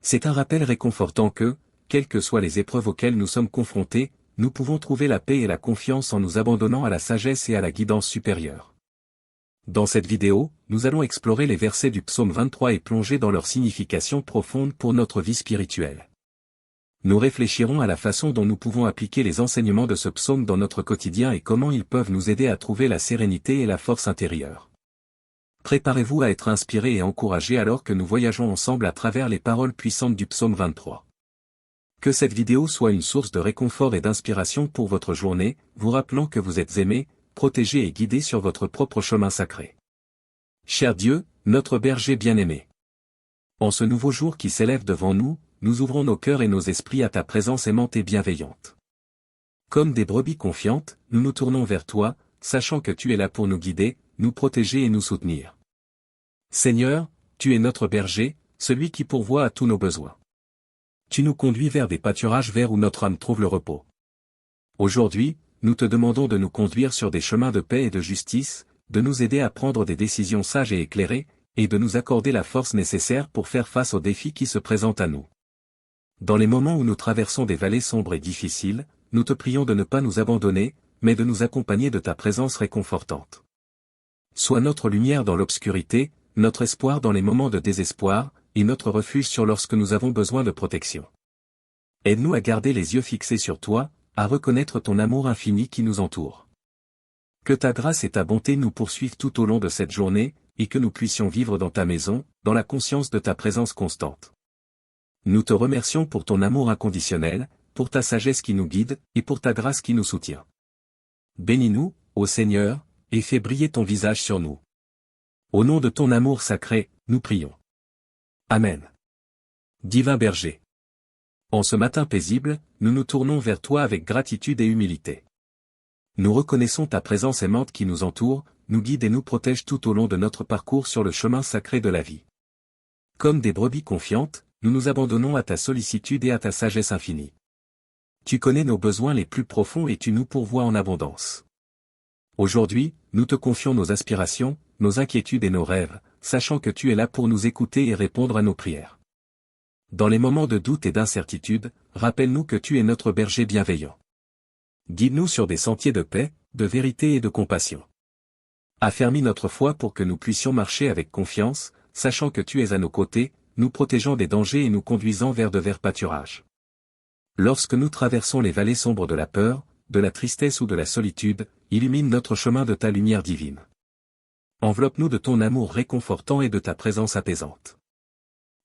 S1: C'est un rappel réconfortant que, quelles que soient les épreuves auxquelles nous sommes confrontés, nous pouvons trouver la paix et la confiance en nous abandonnant à la sagesse et à la guidance supérieure. Dans cette vidéo, nous allons explorer les versets du Psaume 23 et plonger dans leur signification profonde pour notre vie spirituelle. Nous réfléchirons à la façon dont nous pouvons appliquer les enseignements de ce psaume dans notre quotidien et comment ils peuvent nous aider à trouver la sérénité et la force intérieure. Préparez-vous à être inspiré et encouragé alors que nous voyageons ensemble à travers les paroles puissantes du Psaume 23. Que cette vidéo soit une source de réconfort et d'inspiration pour votre journée, vous rappelant que vous êtes aimé, protégé et guidé sur votre propre chemin sacré. Cher Dieu, notre berger bien-aimé. En ce nouveau jour qui s'élève devant nous, nous ouvrons nos cœurs et nos esprits à ta présence aimante et bienveillante. Comme des brebis confiantes, nous nous tournons vers toi, sachant que tu es là pour nous guider, nous protéger et nous soutenir. Seigneur, tu es notre berger, celui qui pourvoit à tous nos besoins. Tu nous conduis vers des pâturages verts où notre âme trouve le repos. Aujourd'hui, nous te demandons de nous conduire sur des chemins de paix et de justice, de nous aider à prendre des décisions sages et éclairées, et de nous accorder la force nécessaire pour faire face aux défis qui se présentent à nous. Dans les moments où nous traversons des vallées sombres et difficiles, nous te prions de ne pas nous abandonner, mais de nous accompagner de ta présence réconfortante. Sois notre lumière dans l'obscurité, notre espoir dans les moments de désespoir, et notre refuge sur lorsque nous avons besoin de protection. Aide-nous à garder les yeux fixés sur toi, à reconnaître ton amour infini qui nous entoure. Que ta grâce et ta bonté nous poursuivent tout au long de cette journée, et que nous puissions vivre dans ta maison, dans la conscience de ta présence constante. Nous te remercions pour ton amour inconditionnel, pour ta sagesse qui nous guide, et pour ta grâce qui nous soutient. Bénis-nous, ô Seigneur, et fais briller ton visage sur nous. Au nom de ton amour sacré, nous prions. Amen. Divin berger. En ce matin paisible, nous nous tournons vers toi avec gratitude et humilité. Nous reconnaissons ta présence aimante qui nous entoure, nous guide et nous protège tout au long de notre parcours sur le chemin sacré de la vie. Comme des brebis confiantes, nous nous abandonnons à ta sollicitude et à ta sagesse infinie. Tu connais nos besoins les plus profonds et tu nous pourvois en abondance. Aujourd'hui, nous te confions nos aspirations, nos inquiétudes et nos rêves, sachant que tu es là pour nous écouter et répondre à nos prières. Dans les moments de doute et d'incertitude, rappelle-nous que tu es notre berger bienveillant. Guide-nous sur des sentiers de paix, de vérité et de compassion. Affermis notre foi pour que nous puissions marcher avec confiance, sachant que tu es à nos côtés, nous protégeant des dangers et nous conduisant vers de verts pâturages. Lorsque nous traversons les vallées sombres de la peur, de la tristesse ou de la solitude, illumine notre chemin de ta lumière divine. Enveloppe-nous de ton amour réconfortant et de ta présence apaisante.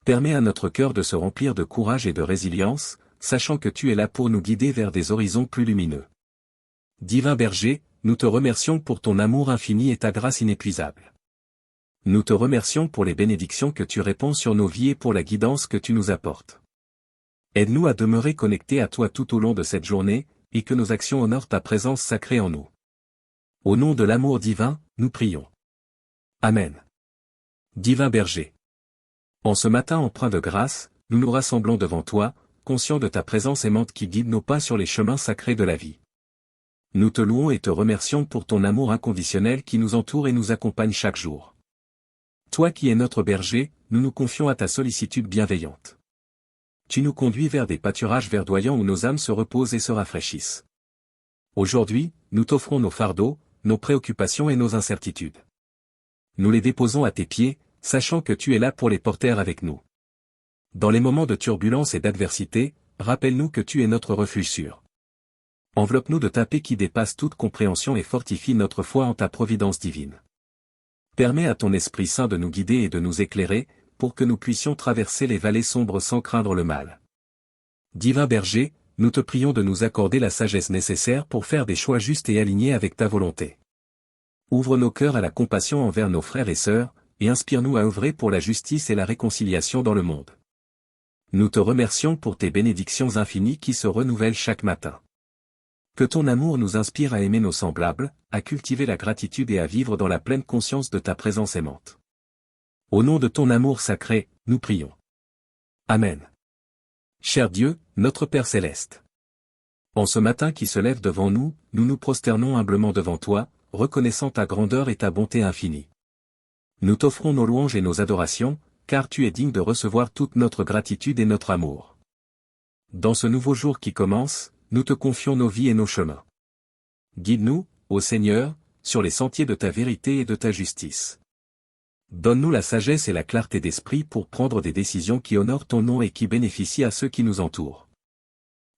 S1: Permets à notre cœur de se remplir de courage et de résilience, sachant que tu es là pour nous guider vers des horizons plus lumineux. Divin berger, nous te remercions pour ton amour infini et ta grâce inépuisable. Nous te remercions pour les bénédictions que tu répands sur nos vies et pour la guidance que tu nous apportes. Aide-nous à demeurer connectés à toi tout au long de cette journée, et que nos actions honorent ta présence sacrée en nous. Au nom de l'amour divin, nous prions. Amen. Divin berger. En ce matin empreint de grâce, nous nous rassemblons devant toi, conscients de ta présence aimante qui guide nos pas sur les chemins sacrés de la vie. Nous te louons et te remercions pour ton amour inconditionnel qui nous entoure et nous accompagne chaque jour. Toi qui es notre berger, nous nous confions à ta sollicitude bienveillante. Tu nous conduis vers des pâturages verdoyants où nos âmes se reposent et se rafraîchissent. Aujourd'hui, nous t'offrons nos fardeaux, nos préoccupations et nos incertitudes. Nous les déposons à tes pieds, sachant que tu es là pour les porter avec nous. Dans les moments de turbulence et d'adversité, rappelle-nous que tu es notre refuge sûr. Enveloppe-nous de ta paix qui dépasse toute compréhension et fortifie notre foi en ta providence divine. Permets à ton Esprit Saint de nous guider et de nous éclairer, pour que nous puissions traverser les vallées sombres sans craindre le mal. Divin Berger, nous te prions de nous accorder la sagesse nécessaire pour faire des choix justes et alignés avec ta volonté. Ouvre nos cœurs à la compassion envers nos frères et sœurs, et inspire-nous à œuvrer pour la justice et la réconciliation dans le monde. Nous te remercions pour tes bénédictions infinies qui se renouvellent chaque matin. Que ton amour nous inspire à aimer nos semblables, à cultiver la gratitude et à vivre dans la pleine conscience de ta présence aimante. Au nom de ton amour sacré, nous prions. Amen. Cher Dieu, notre Père céleste. En ce matin qui se lève devant nous, nous nous prosternons humblement devant toi, reconnaissant ta grandeur et ta bonté infinie. Nous t'offrons nos louanges et nos adorations, car tu es digne de recevoir toute notre gratitude et notre amour. Dans ce nouveau jour qui commence, nous te confions nos vies et nos chemins. Guide-nous, ô Seigneur, sur les sentiers de ta vérité et de ta justice. Donne-nous la sagesse et la clarté d'esprit pour prendre des décisions qui honorent ton nom et qui bénéficient à ceux qui nous entourent.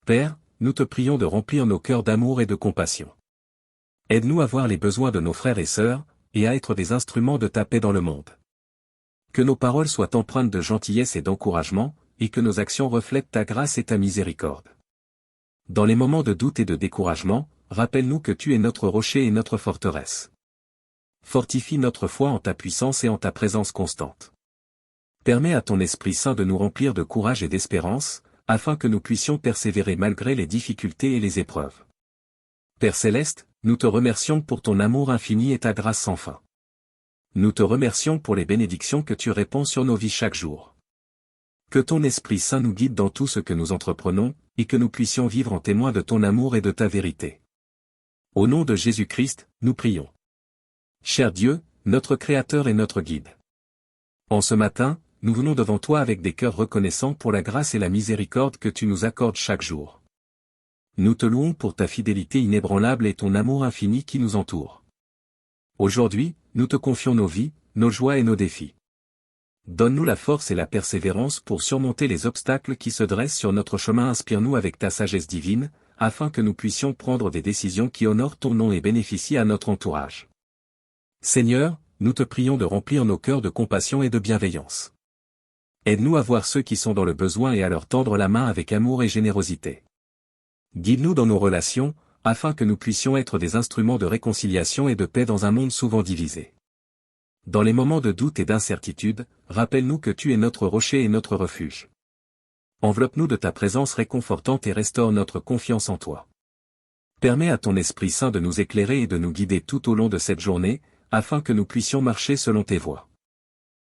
S1: Père, nous te prions de remplir nos cœurs d'amour et de compassion. Aide-nous à voir les besoins de nos frères et sœurs, et à être des instruments de ta paix dans le monde. Que nos paroles soient empreintes de gentillesse et d'encouragement, et que nos actions reflètent ta grâce et ta miséricorde. Dans les moments de doute et de découragement, rappelle-nous que tu es notre rocher et notre forteresse. Fortifie notre foi en ta puissance et en ta présence constante. Permets à ton Esprit Saint de nous remplir de courage et d'espérance, afin que nous puissions persévérer malgré les difficultés et les épreuves. Père Céleste, nous te remercions pour ton amour infini et ta grâce sans fin. Nous te remercions pour les bénédictions que tu répands sur nos vies chaque jour. Que ton Esprit Saint nous guide dans tout ce que nous entreprenons, et que nous puissions vivre en témoin de ton amour et de ta vérité. Au nom de Jésus-Christ, nous prions. Cher Dieu, notre Créateur et notre Guide. En ce matin, nous venons devant toi avec des cœurs reconnaissants pour la grâce et la miséricorde que tu nous accordes chaque jour. Nous te louons pour ta fidélité inébranlable et ton amour infini qui nous entoure. Aujourd'hui, nous te confions nos vies, nos joies et nos défis. Donne-nous la force et la persévérance pour surmonter les obstacles qui se dressent sur notre chemin. Inspire-nous avec ta sagesse divine, afin que nous puissions prendre des décisions qui honorent ton nom et bénéficient à notre entourage. Seigneur, nous te prions de remplir nos cœurs de compassion et de bienveillance. Aide-nous à voir ceux qui sont dans le besoin et à leur tendre la main avec amour et générosité. Guide-nous dans nos relations, afin que nous puissions être des instruments de réconciliation et de paix dans un monde souvent divisé. Dans les moments de doute et d'incertitude, rappelle-nous que tu es notre rocher et notre refuge. Enveloppe-nous de ta présence réconfortante et restaure notre confiance en toi. Permets à ton Esprit Saint de nous éclairer et de nous guider tout au long de cette journée, afin que nous puissions marcher selon tes voies.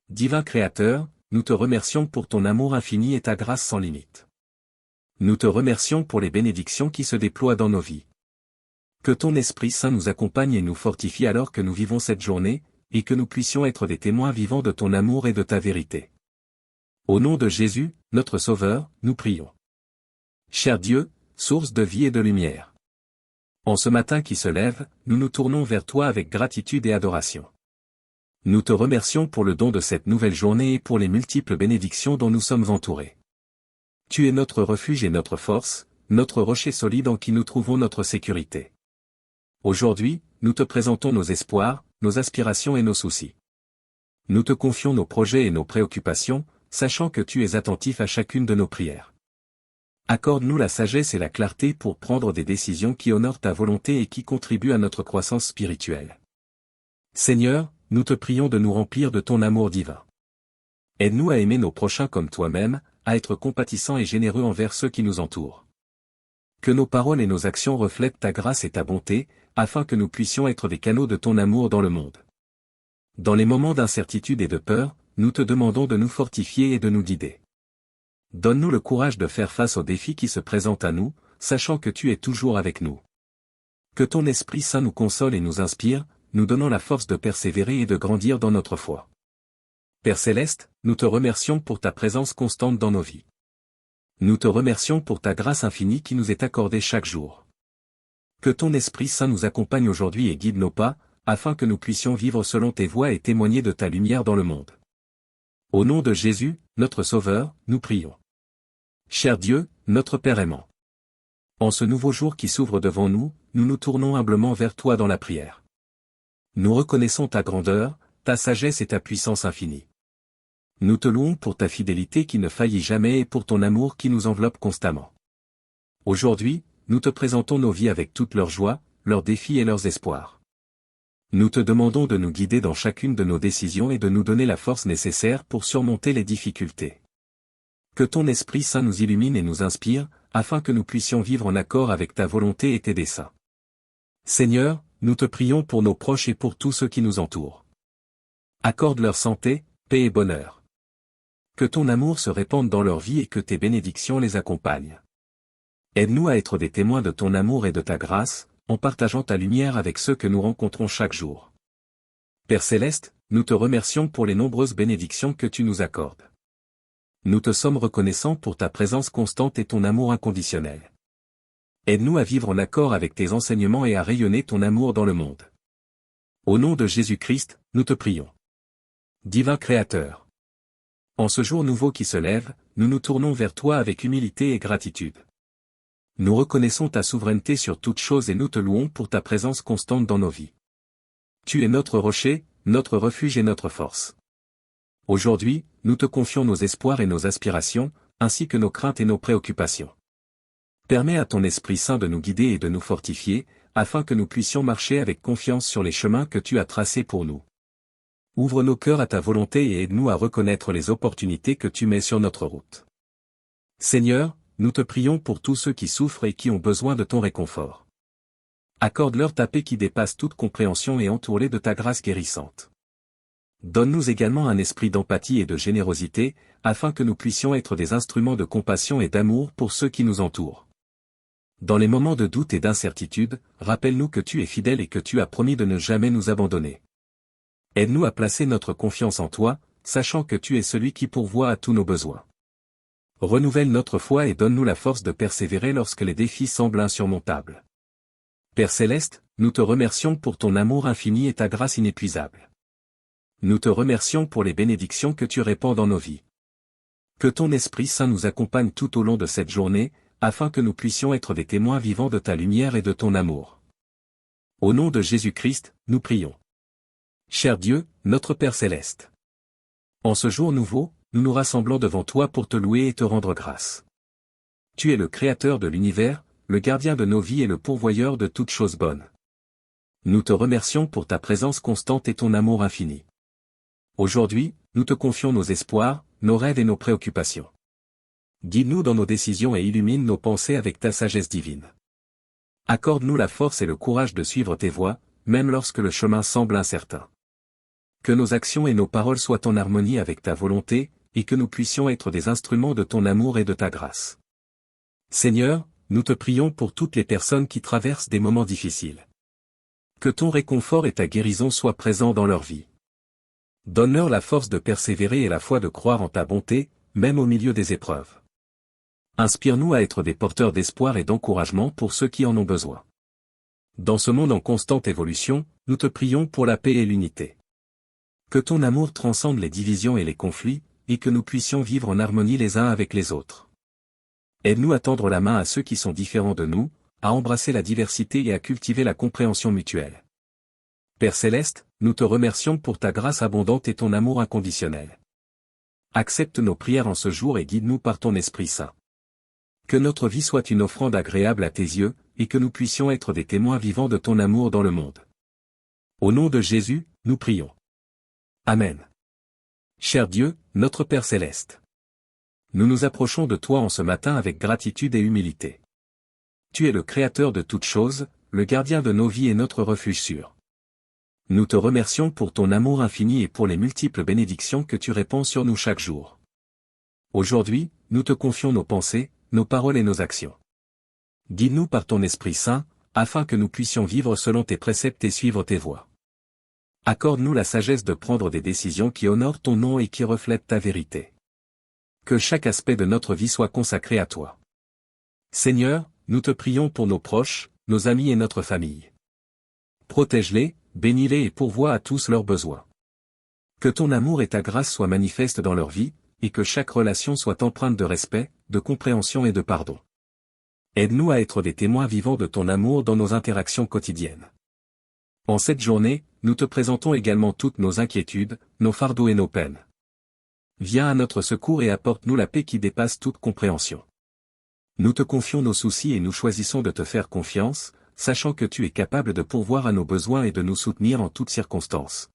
S1: Divin Créateur, nous te remercions pour ton amour infini et ta grâce sans limite. Nous te remercions pour les bénédictions qui se déploient dans nos vies. Que ton Esprit Saint nous accompagne et nous fortifie alors que nous vivons cette journée, et que nous puissions être des témoins vivants de ton amour et de ta vérité. Au nom de Jésus, notre Sauveur, nous prions. Cher Dieu, source de vie et de lumière. En ce matin qui se lève, nous nous tournons vers toi avec gratitude et adoration. Nous te remercions pour le don de cette nouvelle journée et pour les multiples bénédictions dont nous sommes entourés. Tu es notre refuge et notre force, notre rocher solide en qui nous trouvons notre sécurité. Aujourd'hui, nous te présentons nos espoirs, nos aspirations et nos soucis. Nous te confions nos projets et nos préoccupations, sachant que tu es attentif à chacune de nos prières. Accorde-nous la sagesse et la clarté pour prendre des décisions qui honorent ta volonté et qui contribuent à notre croissance spirituelle. Seigneur, nous te prions de nous remplir de ton amour divin. Aide-nous à aimer nos prochains comme toi-même, à être compatissants et généreux envers ceux qui nous entourent. Que nos paroles et nos actions reflètent ta grâce et ta bonté, afin que nous puissions être des canaux de ton amour dans le monde. Dans les moments d'incertitude et de peur, nous te demandons de nous fortifier et de nous guider. Donne-nous le courage de faire face aux défis qui se présentent à nous, sachant que tu es toujours avec nous. Que ton Esprit Saint nous console et nous inspire, nous donnant la force de persévérer et de grandir dans notre foi. Père Céleste, nous te remercions pour ta présence constante dans nos vies. Nous te remercions pour ta grâce infinie qui nous est accordée chaque jour. Que ton Esprit Saint nous accompagne aujourd'hui et guide nos pas, afin que nous puissions vivre selon tes voies et témoigner de ta lumière dans le monde. Au nom de Jésus, notre Sauveur, nous prions. Cher Dieu, notre Père aimant. En ce nouveau jour qui s'ouvre devant nous, nous nous tournons humblement vers toi dans la prière. Nous reconnaissons ta grandeur, ta sagesse et ta puissance infinie. Nous te louons pour ta fidélité qui ne faillit jamais et pour ton amour qui nous enveloppe constamment. Aujourd'hui, nous te présentons nos vies avec toute leur joie, leurs défis et leurs espoirs. Nous te demandons de nous guider dans chacune de nos décisions et de nous donner la force nécessaire pour surmonter les difficultés. Que ton Esprit Saint nous illumine et nous inspire, afin que nous puissions vivre en accord avec ta volonté et tes desseins. Seigneur, nous te prions pour nos proches et pour tous ceux qui nous entourent. Accorde leur santé, paix et bonheur. Que ton amour se répande dans leur vie et que tes bénédictions les accompagnent. Aide-nous à être des témoins de ton amour et de ta grâce, en partageant ta lumière avec ceux que nous rencontrons chaque jour. Père Céleste, nous te remercions pour les nombreuses bénédictions que tu nous accordes. Nous te sommes reconnaissants pour ta présence constante et ton amour inconditionnel. Aide-nous à vivre en accord avec tes enseignements et à rayonner ton amour dans le monde. Au nom de Jésus-Christ, nous te prions. Divin Créateur. En ce jour nouveau qui se lève, nous nous tournons vers toi avec humilité et gratitude. Nous reconnaissons ta souveraineté sur toutes choses et nous te louons pour ta présence constante dans nos vies. Tu es notre rocher, notre refuge et notre force. Aujourd'hui, nous te confions nos espoirs et nos aspirations, ainsi que nos craintes et nos préoccupations. Permets à ton Esprit Saint de nous guider et de nous fortifier, afin que nous puissions marcher avec confiance sur les chemins que tu as tracés pour nous. Ouvre nos cœurs à ta volonté et aide-nous à reconnaître les opportunités que tu mets sur notre route. Seigneur, nous te prions pour tous ceux qui souffrent et qui ont besoin de ton réconfort. Accorde-leur ta paix qui dépasse toute compréhension et entoure-les de ta grâce guérissante. Donne-nous également un esprit d'empathie et de générosité, afin que nous puissions être des instruments de compassion et d'amour pour ceux qui nous entourent. Dans les moments de doute et d'incertitude, rappelle-nous que tu es fidèle et que tu as promis de ne jamais nous abandonner. Aide-nous à placer notre confiance en toi, sachant que tu es celui qui pourvoit à tous nos besoins. Renouvelle notre foi et donne-nous la force de persévérer lorsque les défis semblent insurmontables. Père Céleste, nous te remercions pour ton amour infini et ta grâce inépuisable. Nous te remercions pour les bénédictions que tu répands dans nos vies. Que ton Esprit Saint nous accompagne tout au long de cette journée, afin que nous puissions être des témoins vivants de ta lumière et de ton amour. Au nom de Jésus-Christ, nous prions. Cher Dieu, notre Père Céleste. En ce jour nouveau, nous nous rassemblons devant toi pour te louer et te rendre grâce. Tu es le Créateur de l'univers, le gardien de nos vies et le pourvoyeur de toutes choses bonnes. Nous te remercions pour ta présence constante et ton amour infini. Aujourd'hui, nous te confions nos espoirs, nos rêves et nos préoccupations. Guide-nous dans nos décisions et illumine nos pensées avec ta sagesse divine. Accorde-nous la force et le courage de suivre tes voies, même lorsque le chemin semble incertain. Que nos actions et nos paroles soient en harmonie avec ta volonté, et que nous puissions être des instruments de ton amour et de ta grâce. Seigneur, nous te prions pour toutes les personnes qui traversent des moments difficiles. Que ton réconfort et ta guérison soient présents dans leur vie. Donne-leur la force de persévérer et la foi de croire en ta bonté, même au milieu des épreuves. Inspire-nous à être des porteurs d'espoir et d'encouragement pour ceux qui en ont besoin. Dans ce monde en constante évolution, nous te prions pour la paix et l'unité. Que ton amour transcende les divisions et les conflits, et que nous puissions vivre en harmonie les uns avec les autres. Aide-nous à tendre la main à ceux qui sont différents de nous, à embrasser la diversité et à cultiver la compréhension mutuelle. Père Céleste, nous te remercions pour ta grâce abondante et ton amour inconditionnel. Accepte nos prières en ce jour et guide-nous par ton Esprit Saint. Que notre vie soit une offrande agréable à tes yeux, et que nous puissions être des témoins vivants de ton amour dans le monde. Au nom de Jésus, nous prions. Amen. Cher Dieu, notre Père Céleste. Nous nous approchons de toi en ce matin avec gratitude et humilité. Tu es le Créateur de toutes choses, le gardien de nos vies et notre refuge sûr. Nous te remercions pour ton amour infini et pour les multiples bénédictions que tu répands sur nous chaque jour. Aujourd'hui, nous te confions nos pensées, nos paroles et nos actions. Guide-nous par ton Esprit Saint, afin que nous puissions vivre selon tes préceptes et suivre tes voies. Accorde-nous la sagesse de prendre des décisions qui honorent ton nom et qui reflètent ta vérité. Que chaque aspect de notre vie soit consacré à toi. Seigneur, nous te prions pour nos proches, nos amis et notre famille. Protège-les, bénis-les et pourvois à tous leurs besoins. Que ton amour et ta grâce soient manifestes dans leur vie, et que chaque relation soit empreinte de respect, de compréhension et de pardon. Aide-nous à être des témoins vivants de ton amour dans nos interactions quotidiennes. En cette journée, nous te présentons également toutes nos inquiétudes, nos fardeaux et nos peines. Viens à notre secours et apporte-nous la paix qui dépasse toute compréhension. Nous te confions nos soucis et nous choisissons de te faire confiance, sachant que tu es capable de pourvoir à nos besoins et de nous soutenir en toutes circonstances.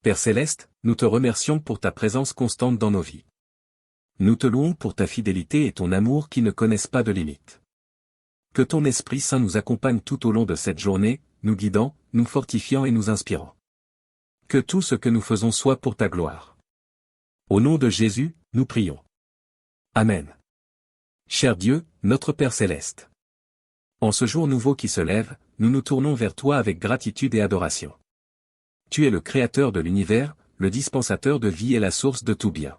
S1: Père Céleste, nous te remercions pour ta présence constante dans nos vies. Nous te louons pour ta fidélité et ton amour qui ne connaissent pas de limites. Que ton Esprit Saint nous accompagne tout au long de cette journée, nous guidant, nous fortifiant et nous inspirant. Que tout ce que nous faisons soit pour ta gloire. Au nom de Jésus, nous prions. Amen. Cher Dieu, notre Père Céleste. En ce jour nouveau qui se lève, nous nous tournons vers toi avec gratitude et adoration. Tu es le Créateur de l'univers, le dispensateur de vie et la source de tout bien.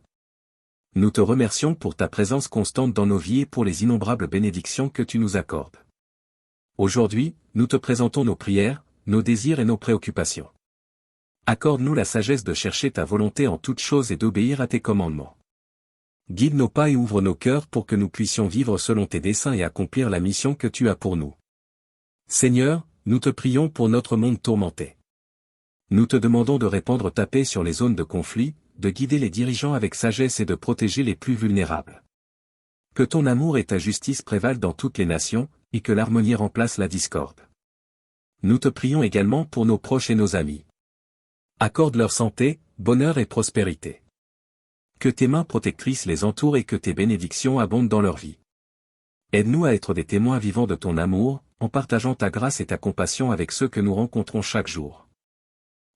S1: Nous te remercions pour ta présence constante dans nos vies et pour les innombrables bénédictions que tu nous accordes. Aujourd'hui, nous te présentons nos prières, nos désirs et nos préoccupations. Accorde-nous la sagesse de chercher ta volonté en toutes choses et d'obéir à tes commandements. Guide nos pas et ouvre nos cœurs pour que nous puissions vivre selon tes desseins et accomplir la mission que tu as pour nous. Seigneur, nous te prions pour notre monde tourmenté. Nous te demandons de répandre ta paix sur les zones de conflit, de guider les dirigeants avec sagesse et de protéger les plus vulnérables. Que ton amour et ta justice prévalent dans toutes les nations, et que l'harmonie remplace la discorde. Nous te prions également pour nos proches et nos amis. Accorde leur santé, bonheur et prospérité. Que tes mains protectrices les entourent et que tes bénédictions abondent dans leur vie. Aide-nous à être des témoins vivants de ton amour, en partageant ta grâce et ta compassion avec ceux que nous rencontrons chaque jour.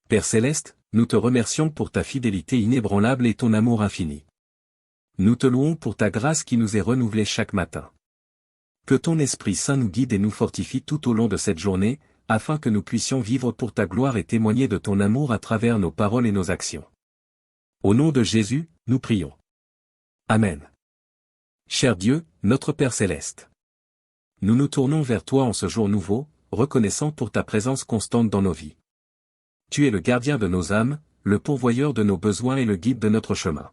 S1: Père Céleste, nous te remercions pour ta fidélité inébranlable et ton amour infini. Nous te louons pour ta grâce qui nous est renouvelée chaque matin. Que ton Esprit Saint nous guide et nous fortifie tout au long de cette journée, afin que nous puissions vivre pour ta gloire et témoigner de ton amour à travers nos paroles et nos actions. Au nom de Jésus, nous prions. Amen. Cher Dieu, notre Père Céleste. Nous nous tournons vers toi en ce jour nouveau, reconnaissant pour ta présence constante dans nos vies. Tu es le gardien de nos âmes, le pourvoyeur de nos besoins et le guide de notre chemin.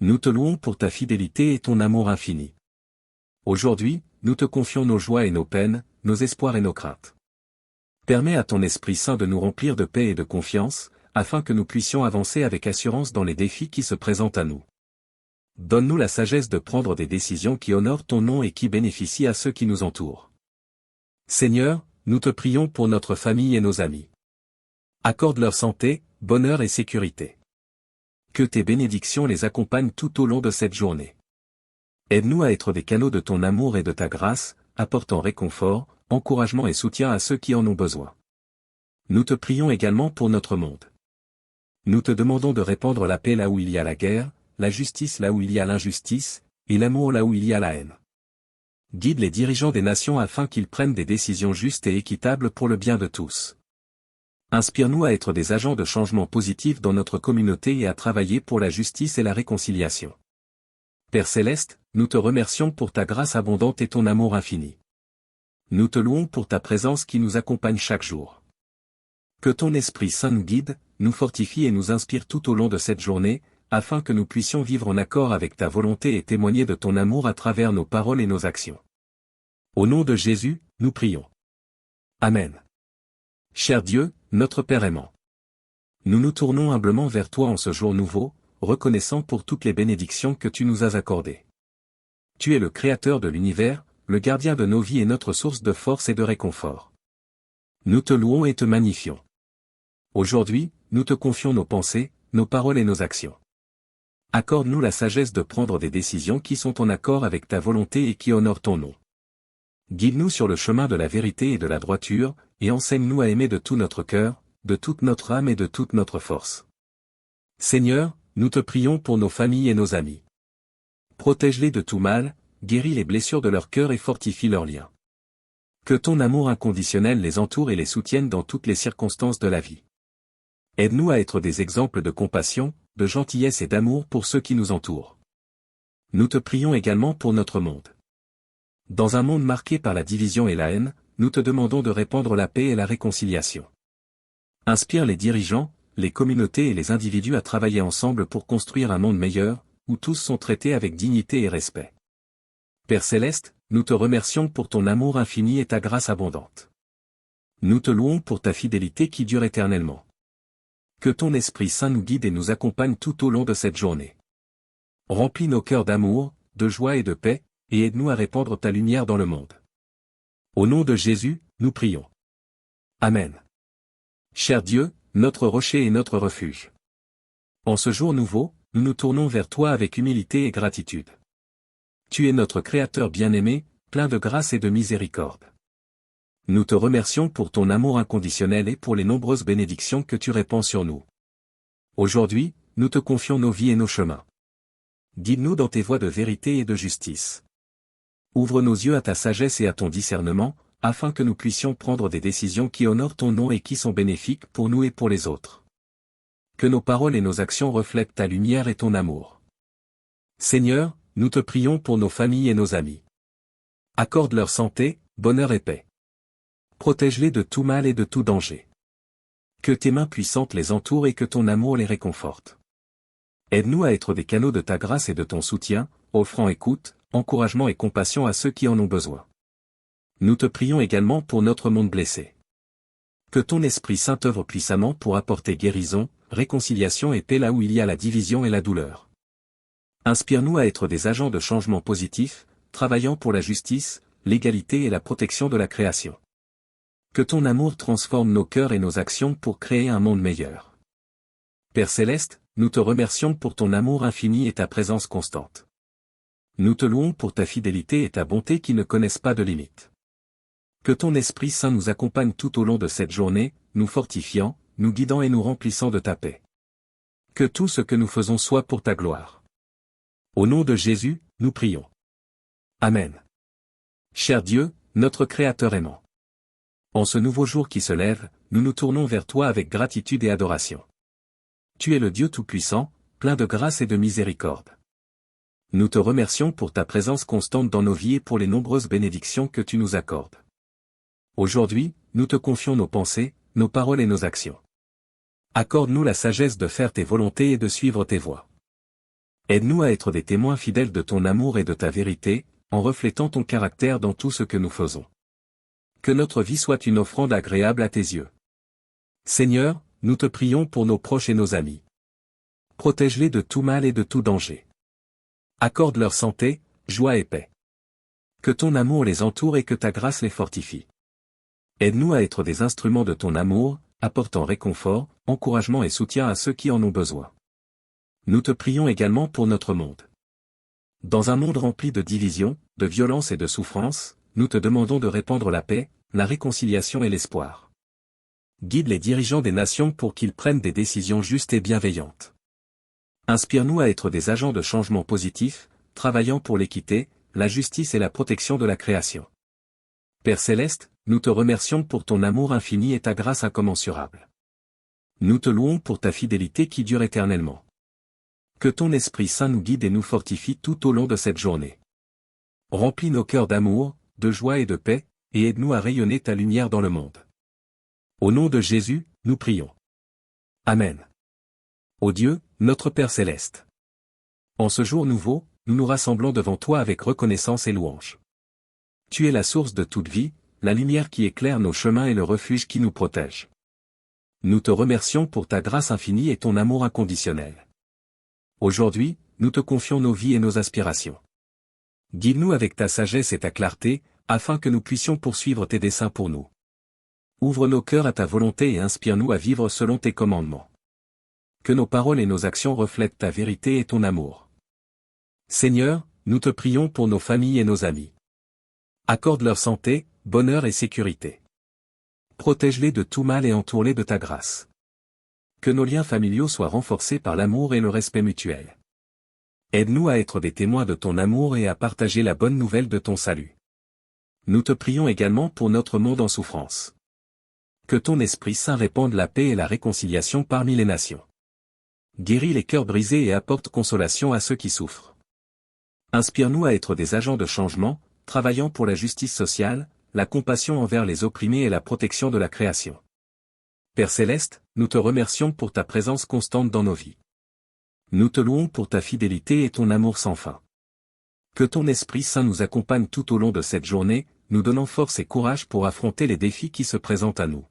S1: Nous te louons pour ta fidélité et ton amour infini. Aujourd'hui, nous te confions nos joies et nos peines, nos espoirs et nos craintes. Permets à ton Esprit Saint de nous remplir de paix et de confiance, afin que nous puissions avancer avec assurance dans les défis qui se présentent à nous. Donne-nous la sagesse de prendre des décisions qui honorent ton nom et qui bénéficient à ceux qui nous entourent. Seigneur, nous te prions pour notre famille et nos amis. Accorde leur santé, bonheur et sécurité. Que tes bénédictions les accompagnent tout au long de cette journée. Aide-nous à être des canaux de ton amour et de ta grâce, apportant réconfort, encouragement et soutien à ceux qui en ont besoin. Nous te prions également pour notre monde. Nous te demandons de répandre la paix là où il y a la guerre, la justice là où il y a l'injustice, et l'amour là où il y a la haine. Guide les dirigeants des nations afin qu'ils prennent des décisions justes et équitables pour le bien de tous. Inspire-nous à être des agents de changement positif dans notre communauté et à travailler pour la justice et la réconciliation. Père Céleste, nous te remercions pour ta grâce abondante et ton amour infini. Nous te louons pour ta présence qui nous accompagne chaque jour. Que ton Esprit Saint nous guide, nous fortifie et nous inspire tout au long de cette journée, afin que nous puissions vivre en accord avec ta volonté et témoigner de ton amour à travers nos paroles et nos actions. Au nom de Jésus, nous prions. Amen. Cher Dieu, notre Père aimant. Nous nous tournons humblement vers toi en ce jour nouveau, reconnaissant pour toutes les bénédictions que tu nous as accordées. Tu es le Créateur de l'univers, le gardien de nos vies et notre source de force et de réconfort. Nous te louons et te magnifions. Aujourd'hui, nous te confions nos pensées, nos paroles et nos actions. Accorde-nous la sagesse de prendre des décisions qui sont en accord avec ta volonté et qui honorent ton nom. Guide-nous sur le chemin de la vérité et de la droiture, et enseigne-nous à aimer de tout notre cœur, de toute notre âme et de toute notre force. Seigneur, nous te prions pour nos familles et nos amis. Protège-les de tout mal, guéris les blessures de leur cœur et fortifie leurs liens. Que ton amour inconditionnel les entoure et les soutienne dans toutes les circonstances de la vie. Aide-nous à être des exemples de compassion, de gentillesse et d'amour pour ceux qui nous entourent. Nous te prions également pour notre monde. Dans un monde marqué par la division et la haine, nous te demandons de répandre la paix et la réconciliation. Inspire les dirigeants, les communautés et les individus à travailler ensemble pour construire un monde meilleur, où tous sont traités avec dignité et respect. Père Céleste, nous te remercions pour ton amour infini et ta grâce abondante. Nous te louons pour ta fidélité qui dure éternellement. Que ton Esprit Saint nous guide et nous accompagne tout au long de cette journée. Remplis nos cœurs d'amour, de joie et de paix, et aide-nous à répandre ta lumière dans le monde. Au nom de Jésus, nous prions. Amen. Cher Dieu, notre rocher et notre refuge. En ce jour nouveau, nous nous tournons vers toi avec humilité et gratitude. Tu es notre Créateur bien-aimé, plein de grâce et de miséricorde. Nous te remercions pour ton amour inconditionnel et pour les nombreuses bénédictions que tu répands sur nous. Aujourd'hui, nous te confions nos vies et nos chemins. Guide-nous dans tes voies de vérité et de justice. Ouvre nos yeux à ta sagesse et à ton discernement, afin que nous puissions prendre des décisions qui honorent ton nom et qui sont bénéfiques pour nous et pour les autres. Que nos paroles et nos actions reflètent ta lumière et ton amour. Seigneur, nous te prions pour nos familles et nos amis. Accorde leur santé, bonheur et paix. Protège-les de tout mal et de tout danger. Que tes mains puissantes les entourent et que ton amour les réconforte. Aide-nous à être des canaux de ta grâce et de ton soutien, offrant écoute, encouragement et compassion à ceux qui en ont besoin. Nous te prions également pour notre monde blessé. Que ton Esprit Saint œuvre puissamment pour apporter guérison, réconciliation et paix là où il y a la division et la douleur. Inspire-nous à être des agents de changement positif, travaillant pour la justice, l'égalité et la protection de la création. Que ton amour transforme nos cœurs et nos actions pour créer un monde meilleur. Père Céleste, nous te remercions pour ton amour infini et ta présence constante. Nous te louons pour ta fidélité et ta bonté qui ne connaissent pas de limites. Que ton Esprit Saint nous accompagne tout au long de cette journée, nous fortifiant, nous guidant et nous remplissant de ta paix. Que tout ce que nous faisons soit pour ta gloire. Au nom de Jésus, nous prions. Amen. Cher Dieu, notre Créateur aimant. En ce nouveau jour qui se lève, nous nous tournons vers toi avec gratitude et adoration. Tu es le Dieu Tout-Puissant, plein de grâce et de miséricorde. Nous te remercions pour ta présence constante dans nos vies et pour les nombreuses bénédictions que tu nous accordes. Aujourd'hui, nous te confions nos pensées, nos paroles et nos actions. Accorde-nous la sagesse de faire tes volontés et de suivre tes voies. Aide-nous à être des témoins fidèles de ton amour et de ta vérité, en reflétant ton caractère dans tout ce que nous faisons. Que notre vie soit une offrande agréable à tes yeux. Seigneur, nous te prions pour nos proches et nos amis. Protège-les de tout mal et de tout danger. Accorde leur santé, joie et paix. Que ton amour les entoure et que ta grâce les fortifie. Aide-nous à être des instruments de ton amour, apportant réconfort, encouragement et soutien à ceux qui en ont besoin. Nous te prions également pour notre monde. Dans un monde rempli de divisions, de violences et de souffrances, nous te demandons de répandre la paix, la réconciliation et l'espoir. Guide les dirigeants des nations pour qu'ils prennent des décisions justes et bienveillantes. Inspire-nous à être des agents de changement positif, travaillant pour l'équité, la justice et la protection de la création. Père Céleste, nous te remercions pour ton amour infini et ta grâce incommensurable. Nous te louons pour ta fidélité qui dure éternellement. Que ton Esprit Saint nous guide et nous fortifie tout au long de cette journée. Remplis nos cœurs d'amour, de joie et de paix, et aide-nous à rayonner ta lumière dans le monde. Au nom de Jésus, nous prions. Amen. Ô Dieu, notre Père Céleste. En ce jour nouveau, nous nous rassemblons devant toi avec reconnaissance et louange. Tu es la source de toute vie, la lumière qui éclaire nos chemins et le refuge qui nous protège. Nous te remercions pour ta grâce infinie et ton amour inconditionnel. Aujourd'hui, nous te confions nos vies et nos aspirations. Guide-nous avec ta sagesse et ta clarté, afin que nous puissions poursuivre tes desseins pour nous. Ouvre nos cœurs à ta volonté et inspire-nous à vivre selon tes commandements. Que nos paroles et nos actions reflètent ta vérité et ton amour. Seigneur, nous te prions pour nos familles et nos amis. Accorde leur santé, bonheur et sécurité. Protège-les de tout mal et entoure-les de ta grâce. Que nos liens familiaux soient renforcés par l'amour et le respect mutuel. Aide-nous à être des témoins de ton amour et à partager la bonne nouvelle de ton salut. Nous te prions également pour notre monde en souffrance. Que ton Esprit Saint répande la paix et la réconciliation parmi les nations. Guéris les cœurs brisés et apporte consolation à ceux qui souffrent. Inspire-nous à être des agents de changement, travaillant pour la justice sociale, la compassion envers les opprimés et la protection de la création. Père Céleste, nous te remercions pour ta présence constante dans nos vies. Nous te louons pour ta fidélité et ton amour sans fin. Que ton Esprit Saint nous accompagne tout au long de cette journée, nous donnant force et courage pour affronter les défis qui se présentent à nous.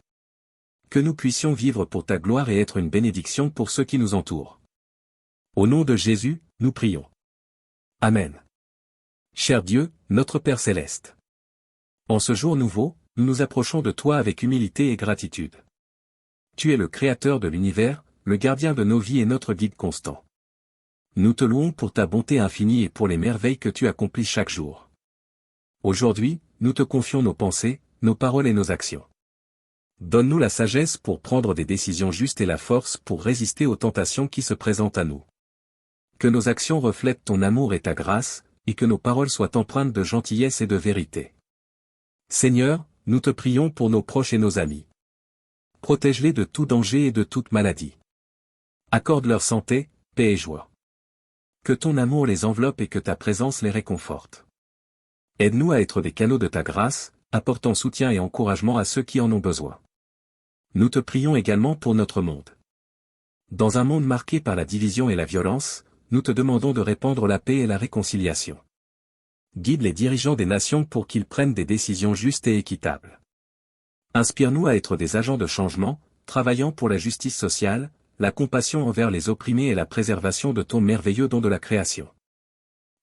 S1: Que nous puissions vivre pour ta gloire et être une bénédiction pour ceux qui nous entourent. Au nom de Jésus, nous prions. Amen. Cher Dieu, notre Père Céleste. En ce jour nouveau, nous nous approchons de toi avec humilité et gratitude. Tu es le Créateur de l'univers, le gardien de nos vies et notre guide constant. Nous te louons pour ta bonté infinie et pour les merveilles que tu accomplis chaque jour. Aujourd'hui, nous te confions nos pensées, nos paroles et nos actions. Donne-nous la sagesse pour prendre des décisions justes et la force pour résister aux tentations qui se présentent à nous. Que nos actions reflètent ton amour et ta grâce, et que nos paroles soient empreintes de gentillesse et de vérité. Seigneur, nous te prions pour nos proches et nos amis. Protège-les de tout danger et de toute maladie. Accorde leur santé, paix et joie. Que ton amour les enveloppe et que ta présence les réconforte. Aide-nous à être des canaux de ta grâce, apportant soutien et encouragement à ceux qui en ont besoin. Nous te prions également pour notre monde. Dans un monde marqué par la division et la violence, nous te demandons de répandre la paix et la réconciliation. Guide les dirigeants des nations pour qu'ils prennent des décisions justes et équitables. Inspire-nous à être des agents de changement, travaillant pour la justice sociale, la compassion envers les opprimés et la préservation de ton merveilleux don de la création.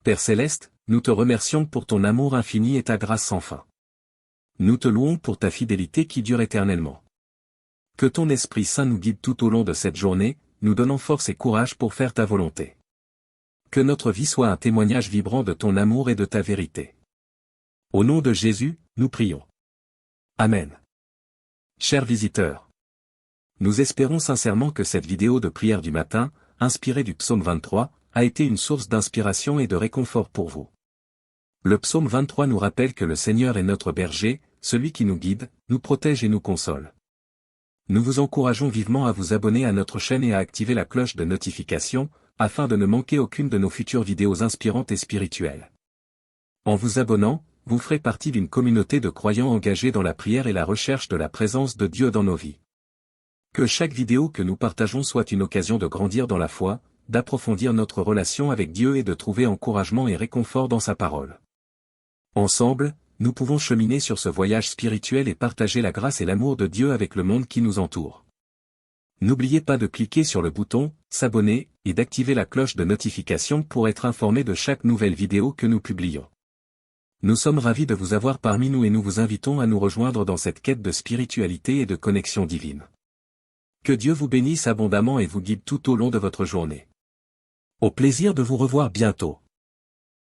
S1: Père Céleste, nous te remercions pour ton amour infini et ta grâce sans fin. Nous te louons pour ta fidélité qui dure éternellement. Que ton Esprit Saint nous guide tout au long de cette journée, nous donnant force et courage pour faire ta volonté. Que notre vie soit un témoignage vibrant de ton amour et de ta vérité. Au nom de Jésus, nous prions. Amen. Chers visiteurs, nous espérons sincèrement que cette vidéo de prière du matin, inspirée du psaume 23, a été une source d'inspiration et de réconfort pour vous. Le psaume 23 nous rappelle que le Seigneur est notre berger, celui qui nous guide, nous protège et nous console. Nous vous encourageons vivement à vous abonner à notre chaîne et à activer la cloche de notification, afin de ne manquer aucune de nos futures vidéos inspirantes et spirituelles. En vous abonnant, vous ferez partie d'une communauté de croyants engagés dans la prière et la recherche de la présence de Dieu dans nos vies. Que chaque vidéo que nous partageons soit une occasion de grandir dans la foi, d'approfondir notre relation avec Dieu et de trouver encouragement et réconfort dans sa parole. Ensemble, nous pouvons cheminer sur ce voyage spirituel et partager la grâce et l'amour de Dieu avec le monde qui nous entoure. N'oubliez pas de cliquer sur le bouton « S'abonner » et d'activer la cloche de notification pour être informé de chaque nouvelle vidéo que nous publions. Nous sommes ravis de vous avoir parmi nous et nous vous invitons à nous rejoindre dans cette quête de spiritualité et de connexion divine. Que Dieu vous bénisse abondamment et vous guide tout au long de votre journée. Au plaisir de vous revoir bientôt.